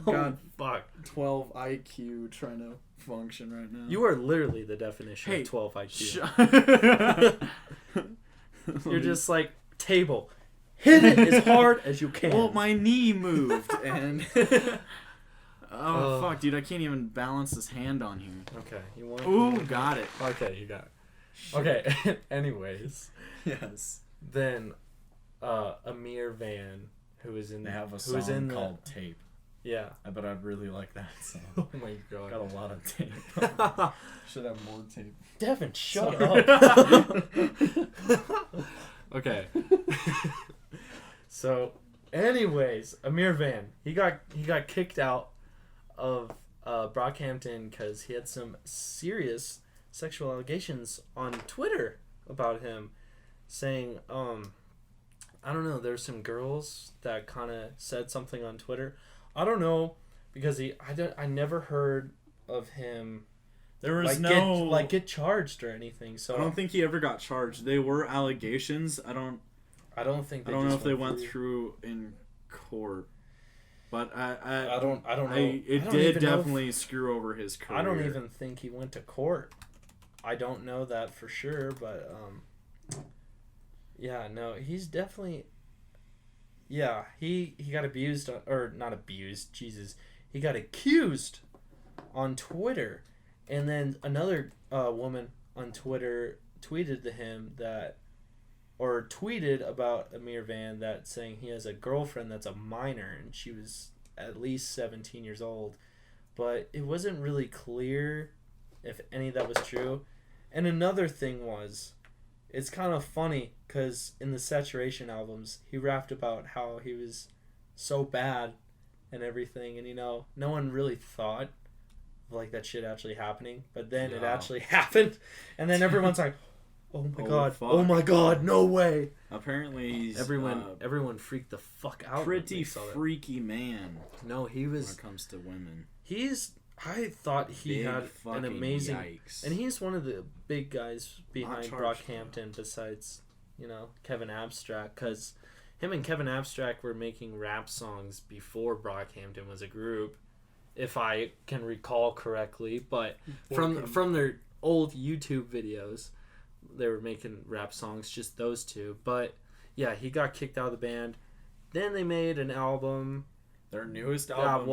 God, fuck. 12 IQ trying to function right now. You are literally the definition of 12 IQ. You're just like, table. Hit it as hard as you can. Well, my knee moved and... fuck, dude, I can't even balance this hand on here. Okay. Ooh, got it. Okay, you got it. Okay, anyways. Yes. Then, Amir Van, who was in... They have a song called Tape. Yeah. I bet I'd really like that song. Oh my god. Got a lot of tape. Should have more tape. Devin, shut up. Okay. So, anyways, Amir Van, he got kicked out of Brockhampton because he had some serious sexual allegations on Twitter about him, saying, I don't know, there's some girls that kind of said something on Twitter. I don't know, because I never heard of him. There was get charged or anything. So I don't think he ever got charged. They were allegations. I don't know if they went through in court. But I don't know. It did definitely screw over his career. I don't even think he went to court. I don't know that for sure, but yeah, no, he's definitely. Yeah, he got abused, or not abused, Jesus. He got accused on Twitter. And then another woman on Twitter tweeted to him tweeted about Amir Van that saying he has a girlfriend that's a minor, and she was at least 17 years old. But it wasn't really clear if any of that was true. And another thing was, it's kind of funny because in the Saturation albums, he rapped about how he was so bad and everything, and no one really thought of like that shit actually happening, but then it actually happened, and then everyone's like, oh my god, no way. Apparently he's everyone freaked the fuck out. Pretty freaky man. No, he was, when it comes to women. I thought he had an amazing... Yikes. And he's one of the big guys behind Brockhampton besides, Kevin Abstract. Because him and Kevin Abstract were making rap songs before Brockhampton was a group, if I can recall correctly. But from their old YouTube videos, they were making rap songs, just those two. But, yeah, he got kicked out of the band. Then they made an album... Their newest album that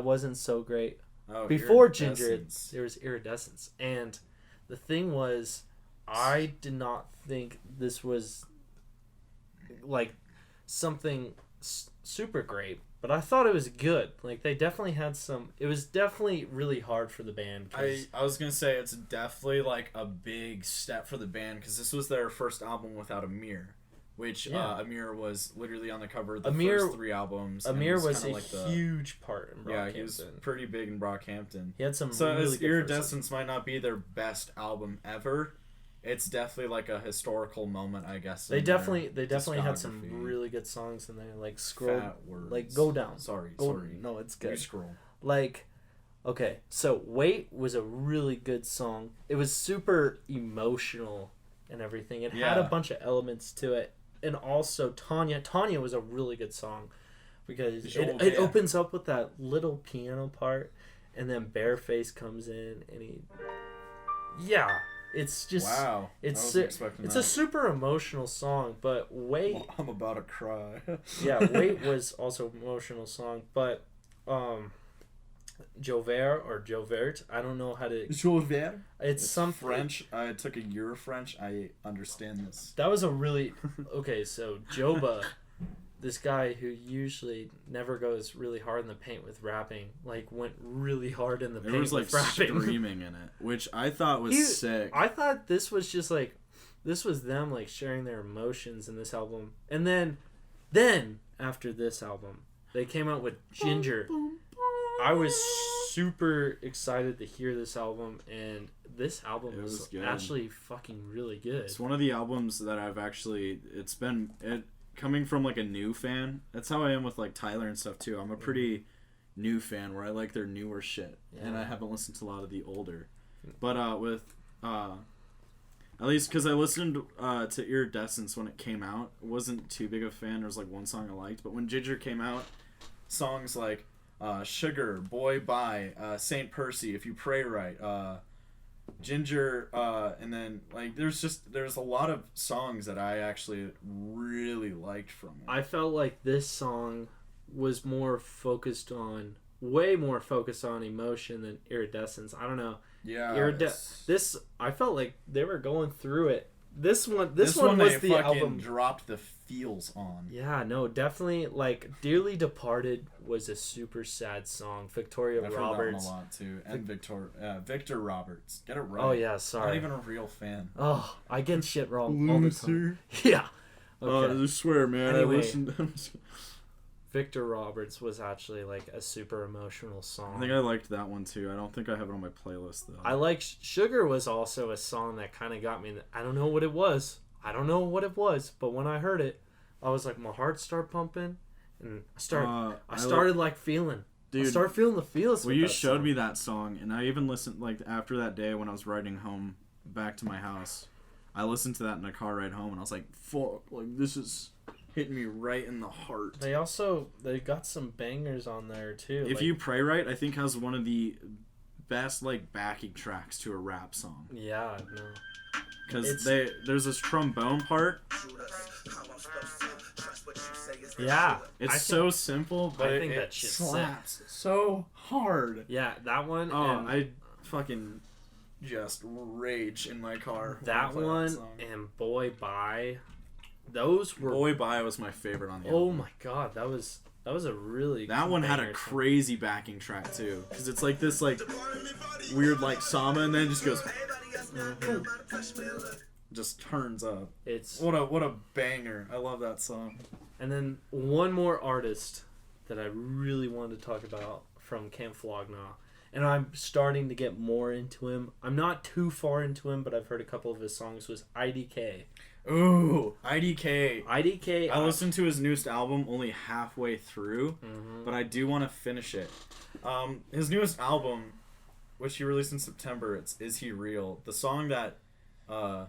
wasn't so great. Oh, before Ginger, there was Iridescence, and the thing was, I did not think this was like something super great, but I thought it was good. Like they definitely had some. It was definitely really hard for the band. I was gonna say it's definitely like a big step for the band because this was their first album without Amir. Which Amir was literally on the cover of the first three albums. Amir was a huge part in Brockhampton. Yeah, he was pretty big in Brockhampton. He had some really good Iridescence might not be their best album ever, it's definitely like a historical moment, I guess. They in definitely their had some discography. really good songs in there. Like scroll, Fat words. like go down. Sorry. No, it's You good. scroll. Like, okay, so Wait was a really good song. It was super emotional and everything. It had a bunch of elements to it. And also Tanya was a really good song because it opens up with that little piano part, and then Bareface comes in and it's just it's a super emotional song. But Wait, I'm about to cry. Wait was also an emotional song, but Jovert, I don't know how to. Jovert. It's some French. I took a year of French. I understand this. That was a really okay. So Joba, this guy who usually never goes really hard in the paint with rapping, like went really hard in the paint with rapping. There was like screaming in it, which I thought was sick. I thought this was just like, this was them like sharing their emotions in this album, and then after this album, they came out with Ginger. I was super excited to hear this album, and this album was actually fucking really good. It's one of the albums that I've actually, coming from like a new fan. That's how I am with like Tyler and stuff too. I'm a pretty new fan where I like their newer shit, and I haven't listened to a lot of the older. But at least because I listened to Iridescence when it came out, wasn't too big of a fan. There was like one song I liked, but when Ginger came out, songs like Sugar, Boy Bye, Saint Percy, If You Pray Right, Ginger, and then like there's a lot of songs that I actually really liked from it. I felt like this song was way more focused on emotion than Iridescence. I don't know. Yeah. This I felt like they were going through it. This one was the album dropped the feels on. Yeah, no, definitely. Like Dearly Departed was a super sad song. Victoria I've Roberts. heard that one a lot too, and Victor Roberts. Get it right. Oh yeah, sorry. Not even a real fan. Oh, I get shit wrong all the time. Yeah. Okay. I swear, man. Anyway, I listened. Victor Roberts was actually like a super emotional song. I think I liked that one too. I don't think I have it on my playlist though. I like Sugar was also a song that kind of got me. I don't know what it was. But when I heard it, I was like, my heart started pumping, and I started like feeling. Dude, I started feeling the feels. Well, you showed me that song, and I even listened like after that day when I was riding home back to my house. I listened to that in a car ride home, and I was like, "Fuck! Like this is hitting me right in the heart." They got some bangers on there too. If You Pray Right, I think has one of the best like backing tracks to a rap song. Yeah, no. Because there's this trombone part. Yeah, it's so simple, but I think that shit slaps so hard. Yeah, that one. I fucking just rage in my car. That one and Boy Bye, those were. Boy Bye was my favorite on the album. Oh my god, that was a really. That one had a crazy backing track too, because it's like this like weird like samba, and then it just goes. Just turns up. It's what a banger. I love that song. And then one more artist that I really wanted to talk about from Camp Flogna, and I'm starting to get more into him. I'm not too far into him, but I've heard a couple of his songs. Was IDK. Ooh, IDK. IDK. I listened to his newest album only halfway through, but I do want to finish it. His newest album, which he released in September, it's Is He Real? The song that I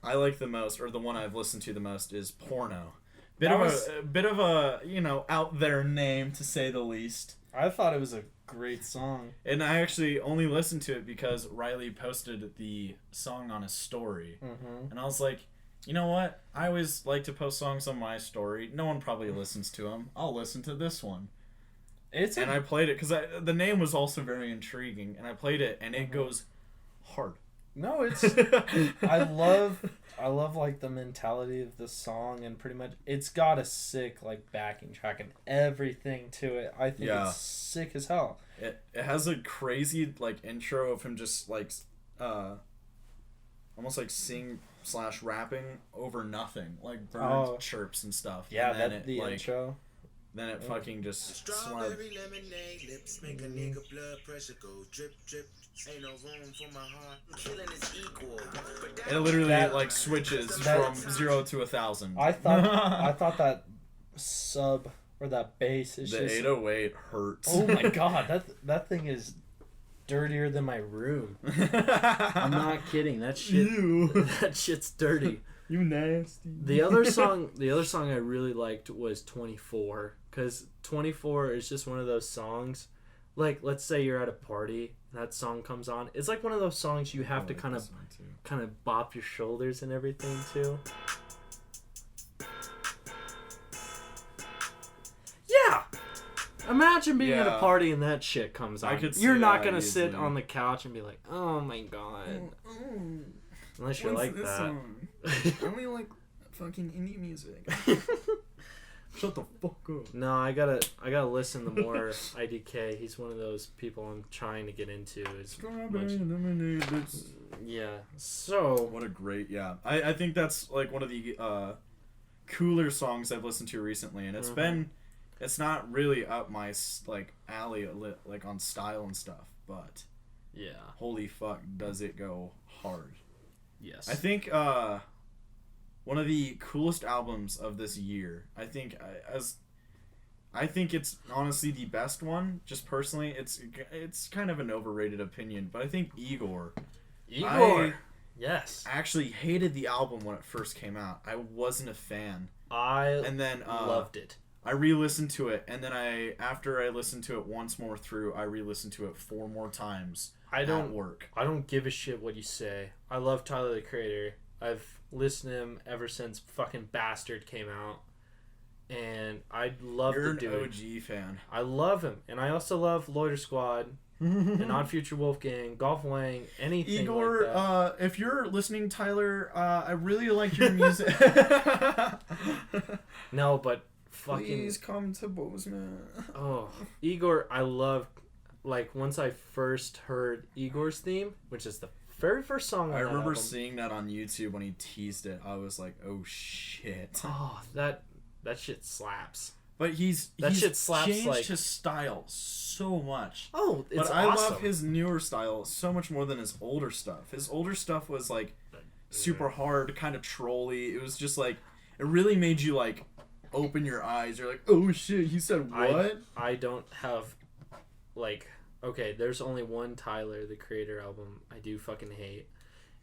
like the most, or the one I've listened to the most, is Porno. Bit of a out there name, to say the least. I thought it was a great song, and I actually only listened to it because Riley posted the song on his story, and I was like, you know what? I always like to post songs on my story. No one probably listens to them. I'll listen to this one. I played it because the name was also very intriguing, and I played it, and it goes hard. No, it's I love like the mentality of the song, and pretty much it's got a sick like backing track and everything to it. I think it's sick as hell. It has a crazy like intro of him just like almost like sing/rapping over nothing, like bird chirps and stuff. Yeah, and then the intro. Then it fucking just Strawberry lemonade lips make a nigga blood pressure go drip drip. Ain't no room for my heart. Killing is equal. It literally That- like switches that- from 0 to 1,000. I thought that sub or that bass is The just. 808 hurts. Oh my god, that thing is dirtier than my room. I'm not kidding. That shit. Ew. That shit's dirty. You nasty. The other song I really liked was 24, because 24 is just one of those songs. Like, let's say you're at a party, that song comes on. It's like one of those songs you have to kind of bop your shoulders and everything too. Yeah. Imagine being at a Yeah. party and that shit comes on. I could see You're not that gonna sit easily. on the couch and be like, "Oh my god," unless you like that. Song? I only like fucking indie music. Shut the fuck up. No, I gotta listen to more IDK. He's one of those people I'm trying to get into. Yeah. So What a great, yeah. I think that's like one of the cooler songs I've listened to recently, and it's not really up my like alley like on style and stuff, but yeah. holy fuck, does it go hard. Yes. I think one of the coolest albums of this year. I think it's honestly the best one. Just personally, it's kind of an overrated opinion, but I think Igor. Yes. Actually hated the album when it first came out. I wasn't a fan, and then loved it. I re-listened to it, and then after I listened to it once more through, I re-listened to it 4 more times. At work. I don't give a shit what you say. I love Tyler the Creator. I've listened to him ever since fucking Bastard came out, and I love You're the dude. an OG fan. I love him, and I also love Loiter Squad, and Odd Future Wolfgang, Golf Wang, anything Igor, like that. if you're listening, Tyler, I really like your music. No, but fucking. Please come to Bozeman. Oh, Igor, I love. Like, once I first heard Igor's theme, which is the very first song on I that remember album. seeing that on YouTube when he teased it. I was like, oh shit. Oh, that shit slaps. But he's shit slaps, changed like- his style so much. Oh, it's But I awesome. love his newer style so much more than his older stuff. His older stuff was like super hard, kind of trolly. It was just like, it really made you like open your eyes. You're like, oh shit, he said what? I don't have, like, okay, there's only one Tyler the Creator album I do fucking hate,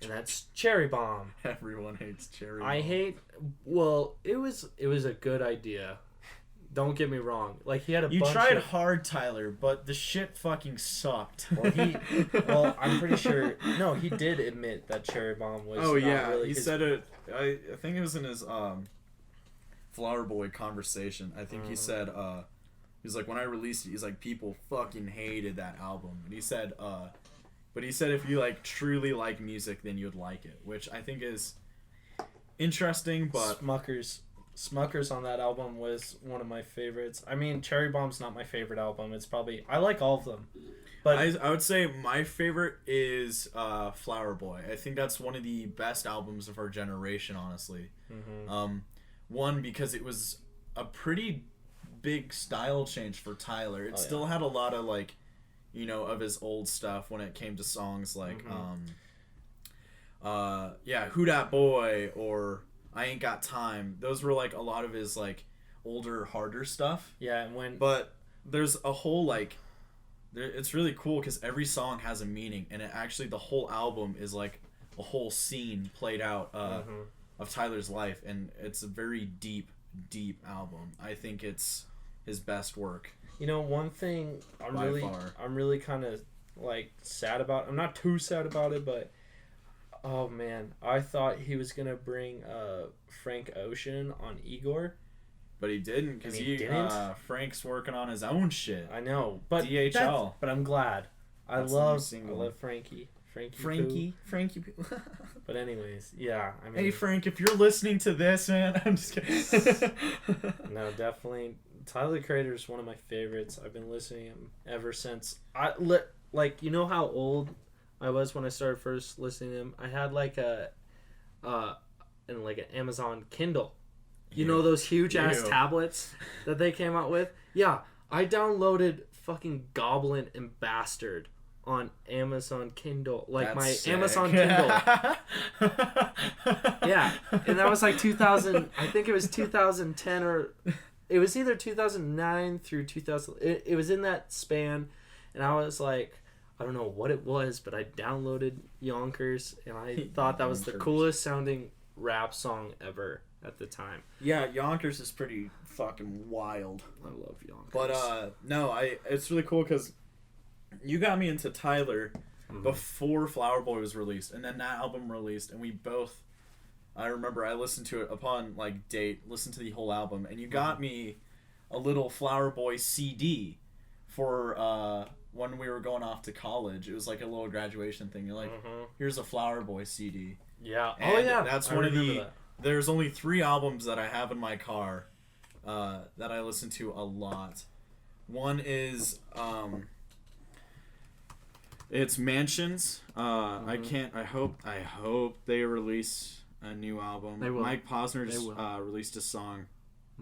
and that's Cherry Bomb. Everyone hates Cherry I Bomb. hate. Well, it was a good idea. Don't get me wrong. Like, he had a You bunch tried of, hard, Tyler, but the shit fucking sucked. well, I'm pretty sure. No, he did admit that Cherry Bomb was. Oh not yeah, really he his, said it. I think it was in his Flower Boy conversation. I think he said he's like, when I released it, he's like, people fucking hated that album, and he said but he said if you like truly like music, then you'd like it, which I think is interesting. But Smuckers on that album was one of my favorites. I mean, Cherry Bomb's not my favorite album. It's probably, I like all of them, but I would say my favorite is Flower Boy. I think that's one of the best albums of our generation, honestly. One, because it was a pretty big style change for Tyler. It still had a lot of like, you know, of his old stuff when it came to songs like Who Dat Boy or I Ain't Got Time. Those were like a lot of his like older, harder stuff. yeah, and when But there's a whole like, it's really cool because every song has a meaning, and it actually, the whole album is like a whole scene played out of Tyler's life, and it's a very deep album. I think it's his best work. You know, one thing By far. I'm really kind of like sad about. I'm not too sad about it, but oh man, I thought he was gonna bring Frank Ocean on Igor. But he didn't, because And he didn't? Frank's working on his own shit. I know, but DHL. But I'm glad. That's the new I single. love Frankie. Frankie. Poo. But anyways, yeah. I mean, Hey Frank, if you're listening to this, man, I'm just kidding. no, definitely. Tyler the Creator is one of my favorites. I've been listening to him ever since like, you know how old I was when I started first listening to him? I had like an Amazon Kindle. You know those huge ass tablets that they came out with? Yeah, I downloaded fucking Goblin and Bastard on Amazon Kindle, like That's my sick. Amazon Kindle. Yeah, and that was like 2000. I think it was 2010 or it was either 2009 through 2000. It was in that span, and I was like, I don't know what it was, but I downloaded Yonkers, and I thought that was the Yonkers. coolest sounding rap song ever at the time. Yeah, Yonkers is pretty fucking wild. I love Yonkers. But no, it's really cool because you got me into Tyler before Flower Boy was released, and then that album released, and we both. I remember I listened to it upon like date, listened to the whole album, and you got me a little Flower Boy CD for when we were going off to college. It was like a little graduation thing. You're like, here's a Flower Boy CD. Yeah. And oh yeah. That's I one of remember the. that. There's only 3 albums that I have in my car that I listen to a lot. One is it's Mansions. I hope they release a new album. They will. Mike Posner just They will. released a song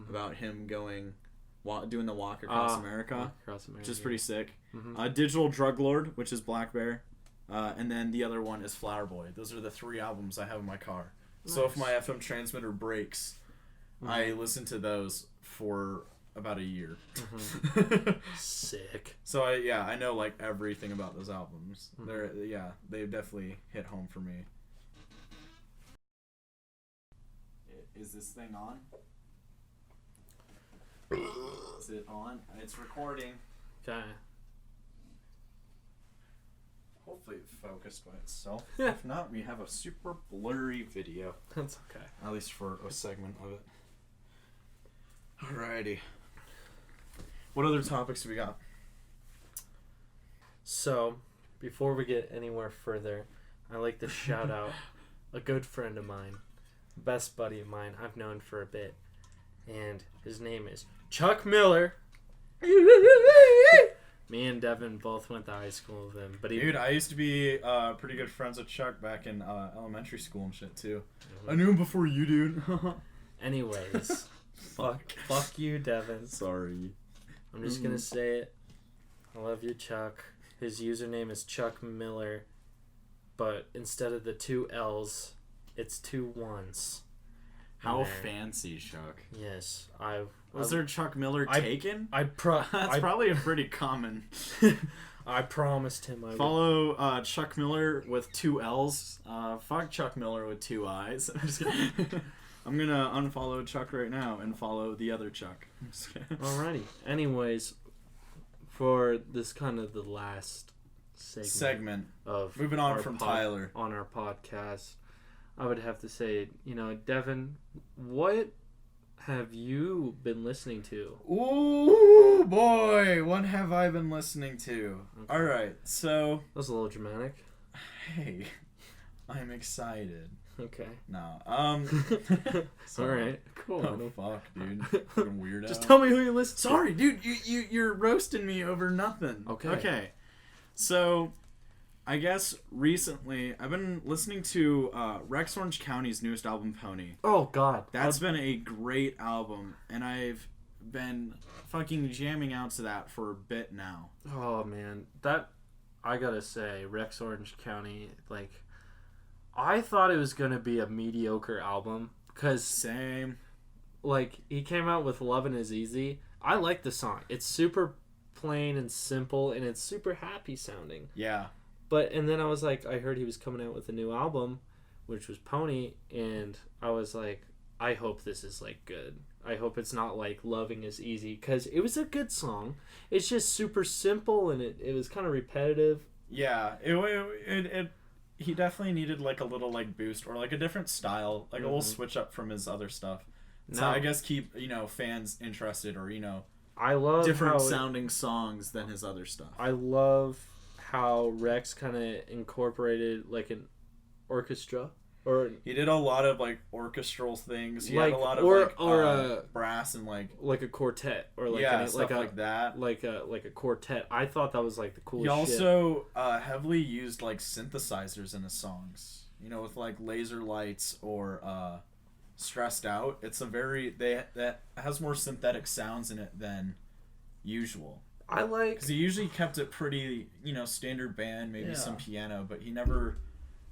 about him doing the walk across America, Walk Across America, which is pretty sick. Mhm. Digital Drug Lord, which is Black Bear, and then the other one is Flower Boy. Those are the 3 albums I have in my car. So if Nice. my FM transmitter breaks, I listen to those for about a year. Sick. So I know like everything about those albums. They definitely hit home for me. Is this thing on? Is it on? It's recording. Okay. Hopefully it focused by itself. If not, we have a super blurry video. That's okay. At least for a segment of it. Alrighty. What other topics do we got? So, before we get anywhere further, I like to shout out a good friend of mine, best buddy of mine I've known for a bit, and his name is Chuck Miller. Me and Devin both went to high school with him, but Dude, I used to be pretty good friends with Chuck back in elementary school and shit too. I knew him before you, dude. Anyways, fuck you, Devin. Sorry. I'm just gonna say it. I love you, Chuck. His username is Chuck Miller, but instead of the 2 L's, it's 2 1s. How there. fancy, Chuck. Yes, Was there Chuck Miller taken? That's probably a pretty common. I promised him I would. Follow Chuck Miller with 2 L's. Fuck Chuck Miller with 2 I's. I'm just kidding. I'm gonna unfollow Chuck right now and follow the other Chuck. Alrighty. Anyways, for this kind of the last segment of moving on our from Tyler on our podcast, I would have to say, Devin, what have you been listening to? Ooh boy, what have I been listening to? Okay. All right, so That was a little dramatic. hey, I'm excited. Okay. No, Alright. Cool. Oh fuck, dude, fucking weirdo. Just tell me who you listen to. Sorry, dude, you're roasting me over nothing. Okay. So, I guess recently I've been listening to Rex Orange County's newest album, Pony. Oh God. That's been a great album, and I've been fucking jamming out to that for a bit now. Oh man, I gotta say, Rex Orange County, like, I thought it was gonna be a mediocre album because, Same. like, he came out with "Lovin' Is Easy." I like the song. It's super plain and simple, and it's super happy sounding. Yeah. And then I was like, I heard he was coming out with a new album, which was Pony, and I was like, I hope this is like good. I hope it's not like "Loving Is Easy," because it was a good song. It's just super simple, and it was kind of repetitive. Yeah. He definitely needed like a little like boost or like a different style, like a little switch up from his other stuff. So I guess keep fans interested or I love different sounding songs than his other stuff. I love how Rex kind of incorporated like an orchestra, or he did a lot of like orchestral things. He like had a lot of brass and like a quartet, or like stuff like that, like a quartet. I thought that was like the coolest. He also heavily used like synthesizers in his songs. With like Laser Lights or Stressed Out. It's that has more synthetic sounds in it than usual. I like... Because he usually kept it pretty, standard band, maybe some piano, but he never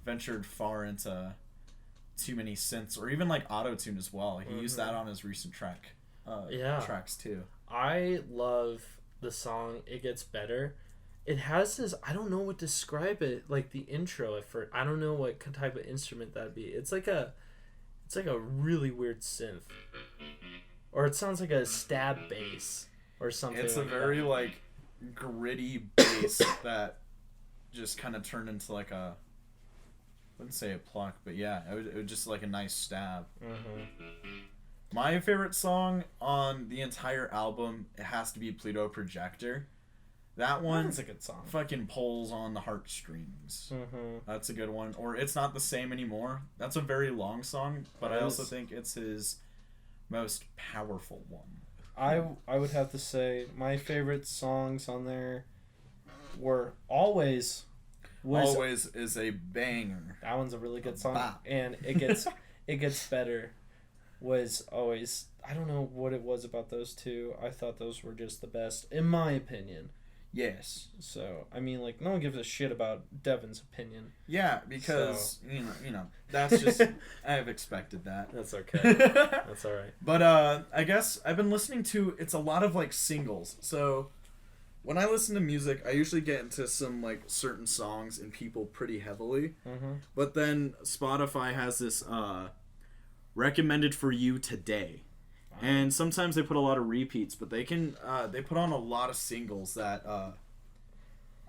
ventured far into too many synths, or even like auto-tune as well. He used that on his recent tracks too. I love the song It Gets Better. It has this, I don't know what to describe it, like the intro at first. I don't know what type of instrument that'd be. It's like a really weird synth. Or it sounds like a stab bass or something. It's like a very like gritty bass that just kind of turned into like a, I wouldn't say a pluck, but yeah, it was just like a nice stab. My favorite song on the entire album, it has to be Pluto Projector. That one's a good song. Fucking pulls on the heartstrings. That's a good one. Or It's Not the Same Anymore. That's a very long song, but I also think it's his most powerful one. I would have to say my favorite songs on there were Always. Always is a banger. That one's a really good song. Bop. And It Gets Better was always, I don't know what it was about those two. I thought those were just the best, in my opinion. Yes. So, I mean, like, no one gives a shit about Devin's opinion. Yeah, because, that's just, I've expected that. That's okay. That's alright. But, I guess I've been listening to, it's a lot of, like, singles. So, when I listen to music, I usually get into some, like, certain songs and people pretty heavily. But then Spotify has this, recommended for you today. And sometimes they put a lot of repeats, but they put on a lot of singles that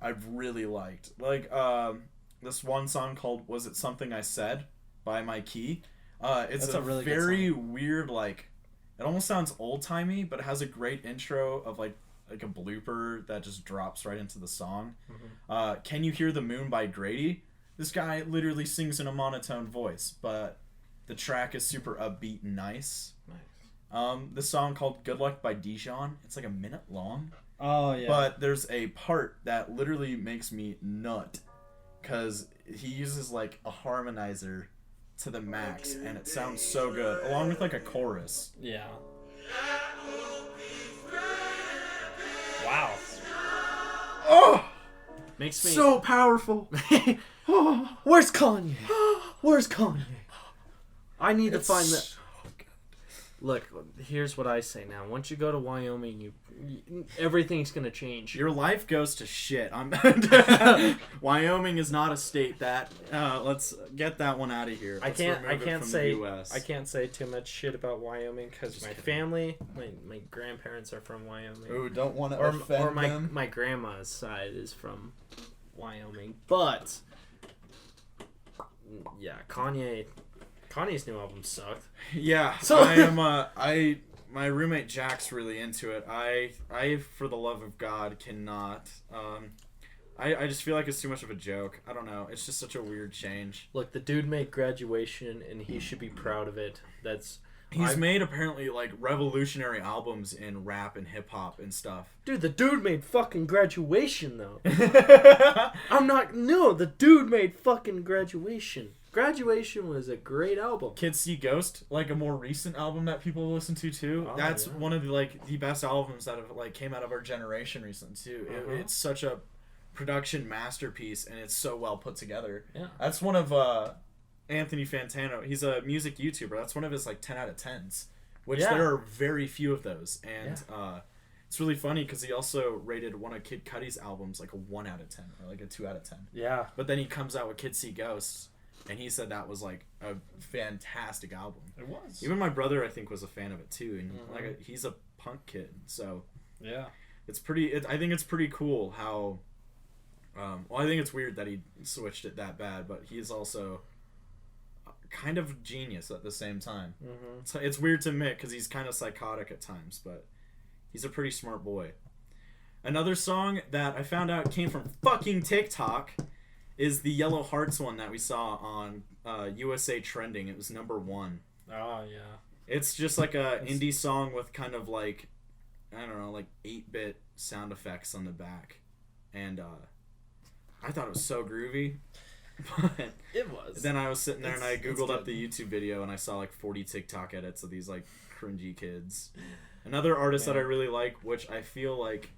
I've really liked. Like this one song called "Was It Something I Said" by My Key. It's a really very weird, like, it almost sounds old timey, but it has a great intro of like a blooper that just drops right into the song. "Can You Hear the Moon" by Grady. This guy literally sings in a monotone voice, but the track is super upbeat and nice. This song called "Good Luck" by Dijon. It's like a minute long. Oh, yeah. But there's a part that literally makes me nut. Because he uses like a harmonizer to the max. And it sounds so good. Along with like a chorus. Yeah. Wow. Oh! Makes me... So powerful. Where's Kanye? Where's Kanye? I need to find that... Look, here's what I say now. Once you go to Wyoming, everything's gonna change. Your life goes to shit. Wyoming is not a state that. Let's get that one out of here. I can't say too much shit about Wyoming because my family, my grandparents are from Wyoming. Ooh, don't want to offend them. My grandma's side is from Wyoming, but yeah, Kanye's new album sucked. Yeah, so my roommate Jack's really into it. I for the love of God cannot. I just feel like it's too much of a joke. I don't know. It's just such a weird change. Look, the dude made Graduation, and he should be proud of it. He's made apparently like revolutionary albums in rap and hip hop and stuff. Dude, the dude made fucking Graduation though. The dude made fucking Graduation. Graduation was a great album. Kids See Ghost, like a more recent album that people listen to too. Oh, That's one of the best albums that have like came out of our generation recently too. It's such a production masterpiece and it's so well put together. Yeah. That's one of Anthony Fantano. He's a music YouTuber. That's one of his like 10 out of 10s, which there are very few of those. And it's really funny because he also rated one of Kid Cudi's albums like a 1 out of 10 or like a 2 out of 10. Yeah. But then he comes out with Kids See Ghosts. And he said that was like a fantastic album. It was. Even my brother, I think, was a fan of it too. And he's a punk kid, so yeah, it's pretty. I think it's pretty cool how. I think it's weird that he switched it that bad, but he's also kind of genius at the same time. So it's weird to admit because he's kind of psychotic at times, but he's a pretty smart boy. Another song that I found out came from fucking TikTok is the Yellow Hearts one that we saw on USA Trending. It was number 1. Oh, yeah. It's just like a indie song with kind of like, I don't know, like 8-bit sound effects on the back. And I thought it was so groovy. But it was. Then I was sitting there and I Googled up the YouTube video and I saw like 40 TikTok edits of these like cringy kids. Another artist that I really like, which I feel like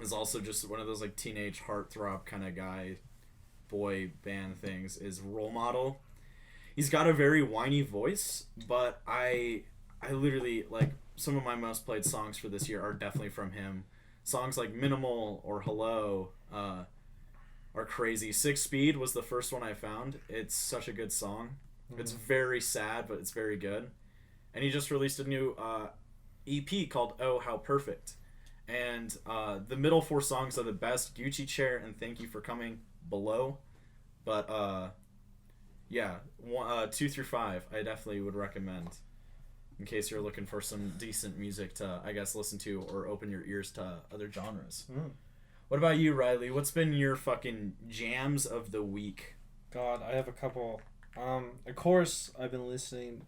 is also just one of those like teenage heartthrob kind of guy, boy band things, is Role Model. He's got a very whiny voice, but I literally, like, some of my most played songs for this year are definitely from him. Songs like Minimal or Hello are crazy. Six Speed was the first one I found. It's such a good song. It's very sad, but it's very good. And he just released a new EP called Oh How Perfect. And the middle 4 songs are the best: Gucci Chair and Thank You for Coming below. But yeah, 2 through 5 I definitely would recommend, in case you're looking for some decent music to, I guess, listen to or open your ears to other genres. What about you, Riley? What's been your fucking jams of the week? God, I have a couple. Of course, I've been listening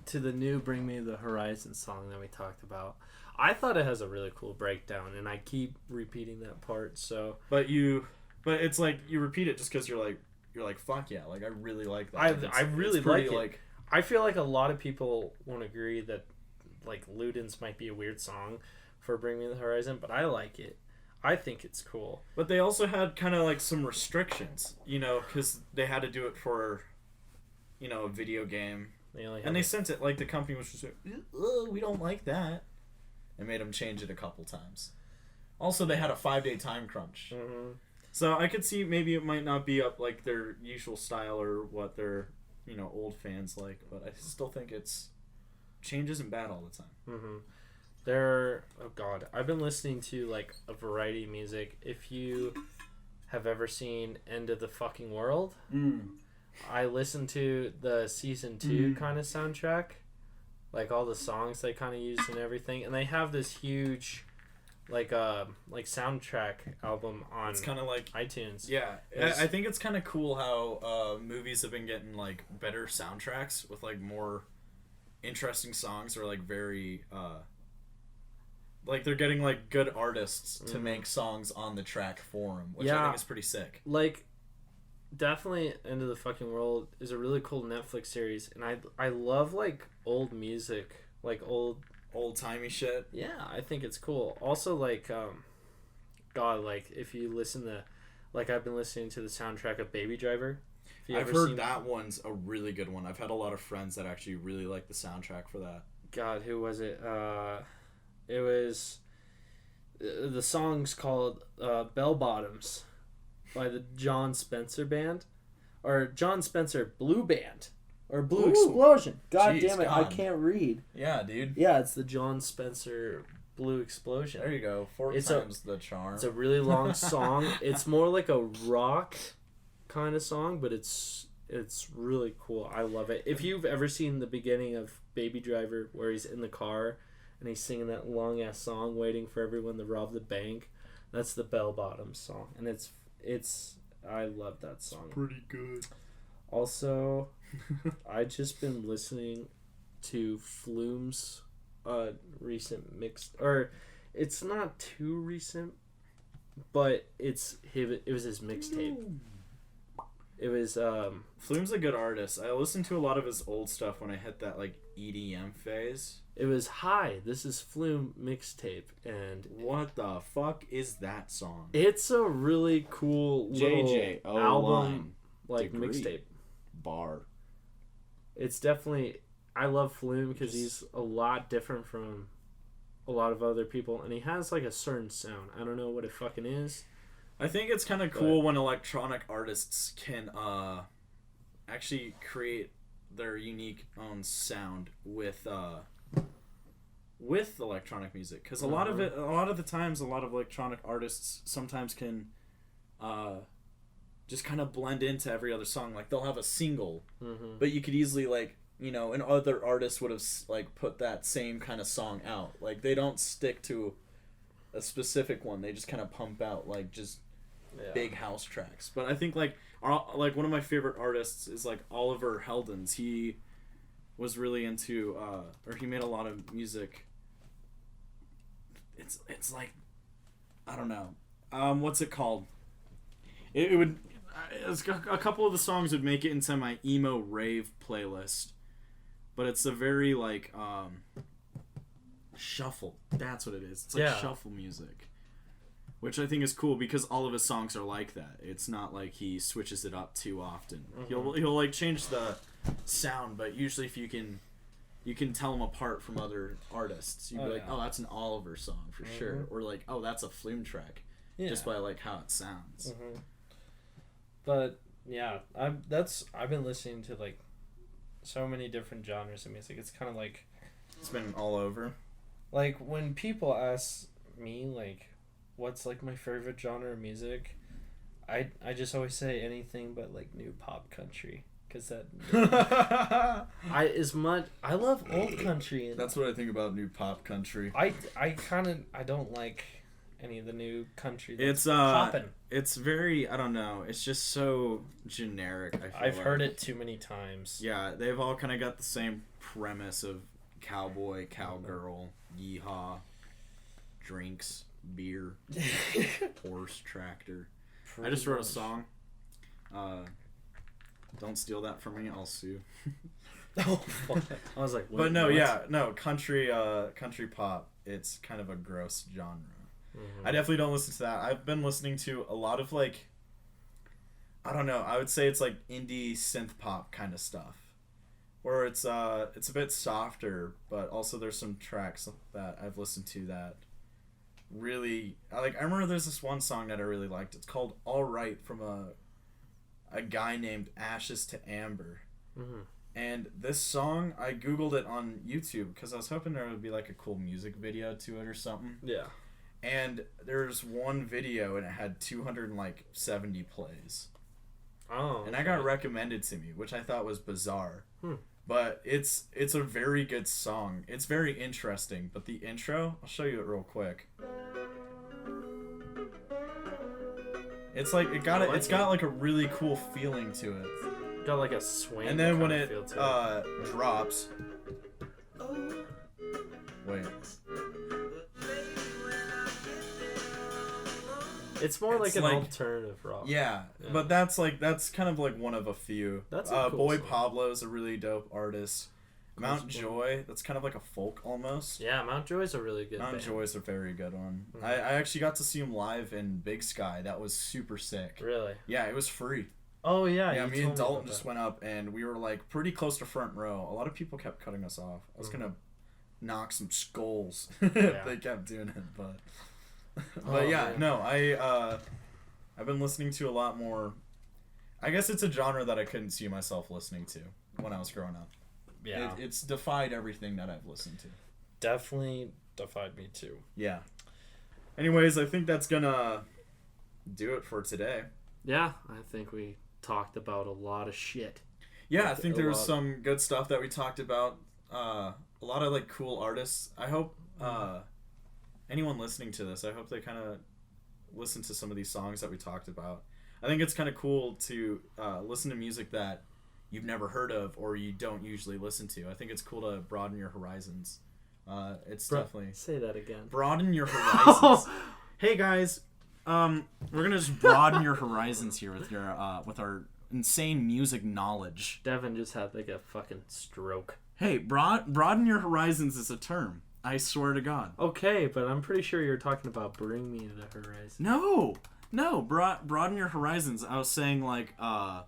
to the new Bring Me the Horizon song that we talked about. I thought it has a really cool breakdown, and I keep repeating that part. So, but it's like you repeat it just because you're like fuck yeah, like I really like that. I really like it. Like, I feel like a lot of people won't agree that like Ludens might be a weird song for Bring Me the Horizon, but I like it. I think it's cool. But they also had kind of like some restrictions, you know, because they had to do it for, you know, a video game. They sent it, like, the company was just like, we don't like that. And made them change it a couple times. Also, they had a 5-day time crunch. Mm-hmm. So I could see maybe it might not be up like their usual style or what their, you know, old fans like. But I still think change isn't bad all the time. Mm-hmm. Oh God, I've been listening to like a variety of music. If you have ever seen End of the Fucking World, I listened to the season 2 kind of soundtrack, like all the songs they kind of used and everything, and they have this huge like soundtrack album on, it's kind of like iTunes. Yeah, I think it's kind of cool how movies have been getting like better soundtracks with like more interesting songs, or like very like they're getting like good artists to make songs on the track for them, which I think is pretty sick. Like, definitely End of the Fucking World is a really cool Netflix series, and I love like old music, like old-timey shit. Yeah, I think it's cool. Also, like God, like if you listen to, like, I've been listening to the soundtrack of Baby Driver. I've heard that one's a really good one. I've had a lot of friends that actually really like the soundtrack for that. God, who was it? It was the song's called Bell Bottoms by the John Spencer Band, or John Spencer Blue Band, or Blue Explosion. God damn it, I can't read. Yeah, dude. Yeah, it's the John Spencer Blue Explosion. There you go. Four times the charm. It's a really long song. It's more like a rock kind of song, but it's really cool. I love it. If you've ever seen the beginning of Baby Driver, where he's in the car and he's singing that long ass song, waiting for everyone to rob the bank, that's the Bell Bottoms song, and it's I love that song. It's pretty good. Also, I just been listening to Flume's recent mixed, or it's not too recent, but it was his mixtape. It was Flume's a good artist. I listened to a lot of his old stuff when I hit that like EDM phase. It was Hi, this is Flume mixtape, and what the fuck is that song? It's a really cool JJ album, like mixtape bar. It's definitely, I love Flume because he's a lot different from a lot of other people, and he has like a certain sound. I don't know what it fucking is. I think it's kind of cool when electronic artists can actually create their unique own sound with electronic music, because a lot of the times, a lot of electronic artists sometimes can just kind of blend into every other song. Like they'll have a single, but you could easily, like, you know, and other artists would have like put that same kind of song out. Like they don't stick to a specific one. They just kind of pump out like just big house tracks. But I think like one of my favorite artists is like Oliver Heldens. He was really into or he made a lot of music. It's like, I don't know, what's it called? It would a couple of the songs would make it into my emo rave playlist, but it's a very like shuffle. That's what it is. It's like shuffle music. which I think is cool because all of his songs are like that. It's not like he switches it up too often. He'll like change the sound, but usually if you can tell him apart from other artists. You'd be like, oh, that's an Oliver song for sure, or like, oh, that's a Flume track, just by like how it sounds. But yeah, I've been listening to like so many different genres of music. It's kind of like it's been all over. Like when people ask me like, what's like my favorite genre of music, I just always say anything but like new pop country. Cause that I love old country. That's what I think about new pop country. I don't like any of the new country. It's poppin'. It's very, I don't know. It's just so generic. I've heard it too many times. Yeah, they've all kind of got the same premise of cowboy, cowgirl, yeehaw, drinks, beer, horse, tractor. I just wrote a song. Don't steal that from me. I'll sue. Oh, fuck. I was like, but no, country pop. It's kind of a gross genre. I definitely don't listen to that. I've been listening to a lot of like, I don't know. I would say it's like indie synth pop kind of stuff, where it's a bit softer, but also there's some tracks that I've listened to that really I remember there's this one song that I really liked. It's called All Right from a guy named Ashes to Amber. And this song, I googled it on YouTube because I was hoping there would be like a cool music video to it or something. Yeah. And there's one video and it had 270 plays. Oh. And I got recommended to me, which I thought was bizarre. But it's a very good song. It's very interesting. But the intro, I'll show you it real quick. It's like it's got like a really cool feeling to it. Got like a swing. And then when it drops, wait. It's more like an alternative rock. Yeah, but that's kind of like one of a few. That's a cool Boy song. Pablo's a really dope artist. Mount Joy, that's kind of like a folk almost. Yeah, Mount Joy's a really good band. Joy's a very good one. I actually got to see him live in Big Sky. That was super sick. Really? Yeah, it was free. Oh, yeah. Yeah, me and Dalton just went up, and we were like pretty close to front row. A lot of people kept cutting us off. I was gonna knock some skulls if they kept doing it, but I've been listening to a lot more. I guess it's a genre that I couldn't see myself listening to when I was growing up. Yeah. It's defied everything that I've listened to. Definitely defied me too. Yeah. Anyways, I think that's gonna do it for today. Yeah, I think we talked about a lot of shit. Yeah, I think there was some good stuff that we talked about. A lot of like cool artists. I hope anyone listening to this, I hope they kind of listen to some of these songs that we talked about. I think it's kind of cool to listen to music that you've never heard of or you don't usually listen to. I think it's cool to broaden your horizons. It's definitely... Say that again. Broaden your horizons. Hey guys, we're gonna just broaden your horizons here with our insane music knowledge. Devin just had like a fucking stroke. Hey, broaden your horizons is a term. I swear to God. Okay, but I'm pretty sure you're talking about Bring Me to the Horizon. No, broaden your horizons. I was saying like, oh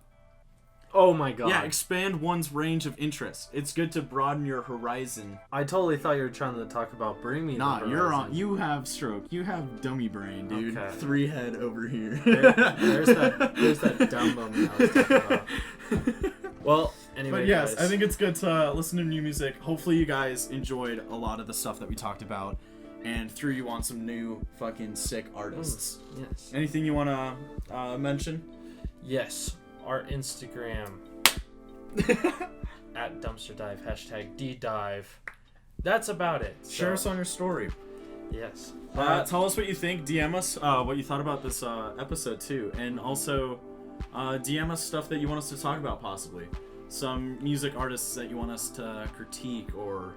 my God. Yeah, expand one's range of interest. It's good to broaden your horizon. I totally thought you were trying to talk about Bring Me to the Horizon. You're on. You have stroke. You have dummy brain, dude. Okay. 3 head over here. There's that dumb moment I was talking about. Well, anyway, but yes, guys. I think it's good to listen to new music. Hopefully you guys enjoyed a lot of the stuff that we talked about and threw you on some new fucking sick artists. Yes. Anything you want to mention? Yes. Our Instagram at Dumpster Dive, #DDIVE. That's about it. Share us on your story. Yes. Tell us what you think. DM us what you thought about this episode too, and also DM us stuff that you want us to talk about, possibly some music artists that you want us to critique, or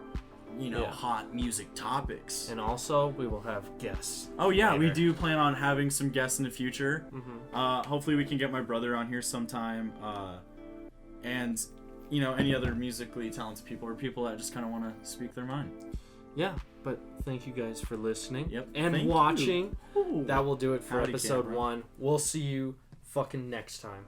hot music topics. And also, we will have guests. Oh yeah, later. We do plan on having some guests in the future. Mm-hmm. Hopefully we can get my brother on here sometime, and any other musically talented people or people that just kind of want to speak their mind. yeah, but thank you guys for listening Yep, and thank watching. you. Ooh. That will do it for Howdy, episode camera. 1. We'll see you fucking next time.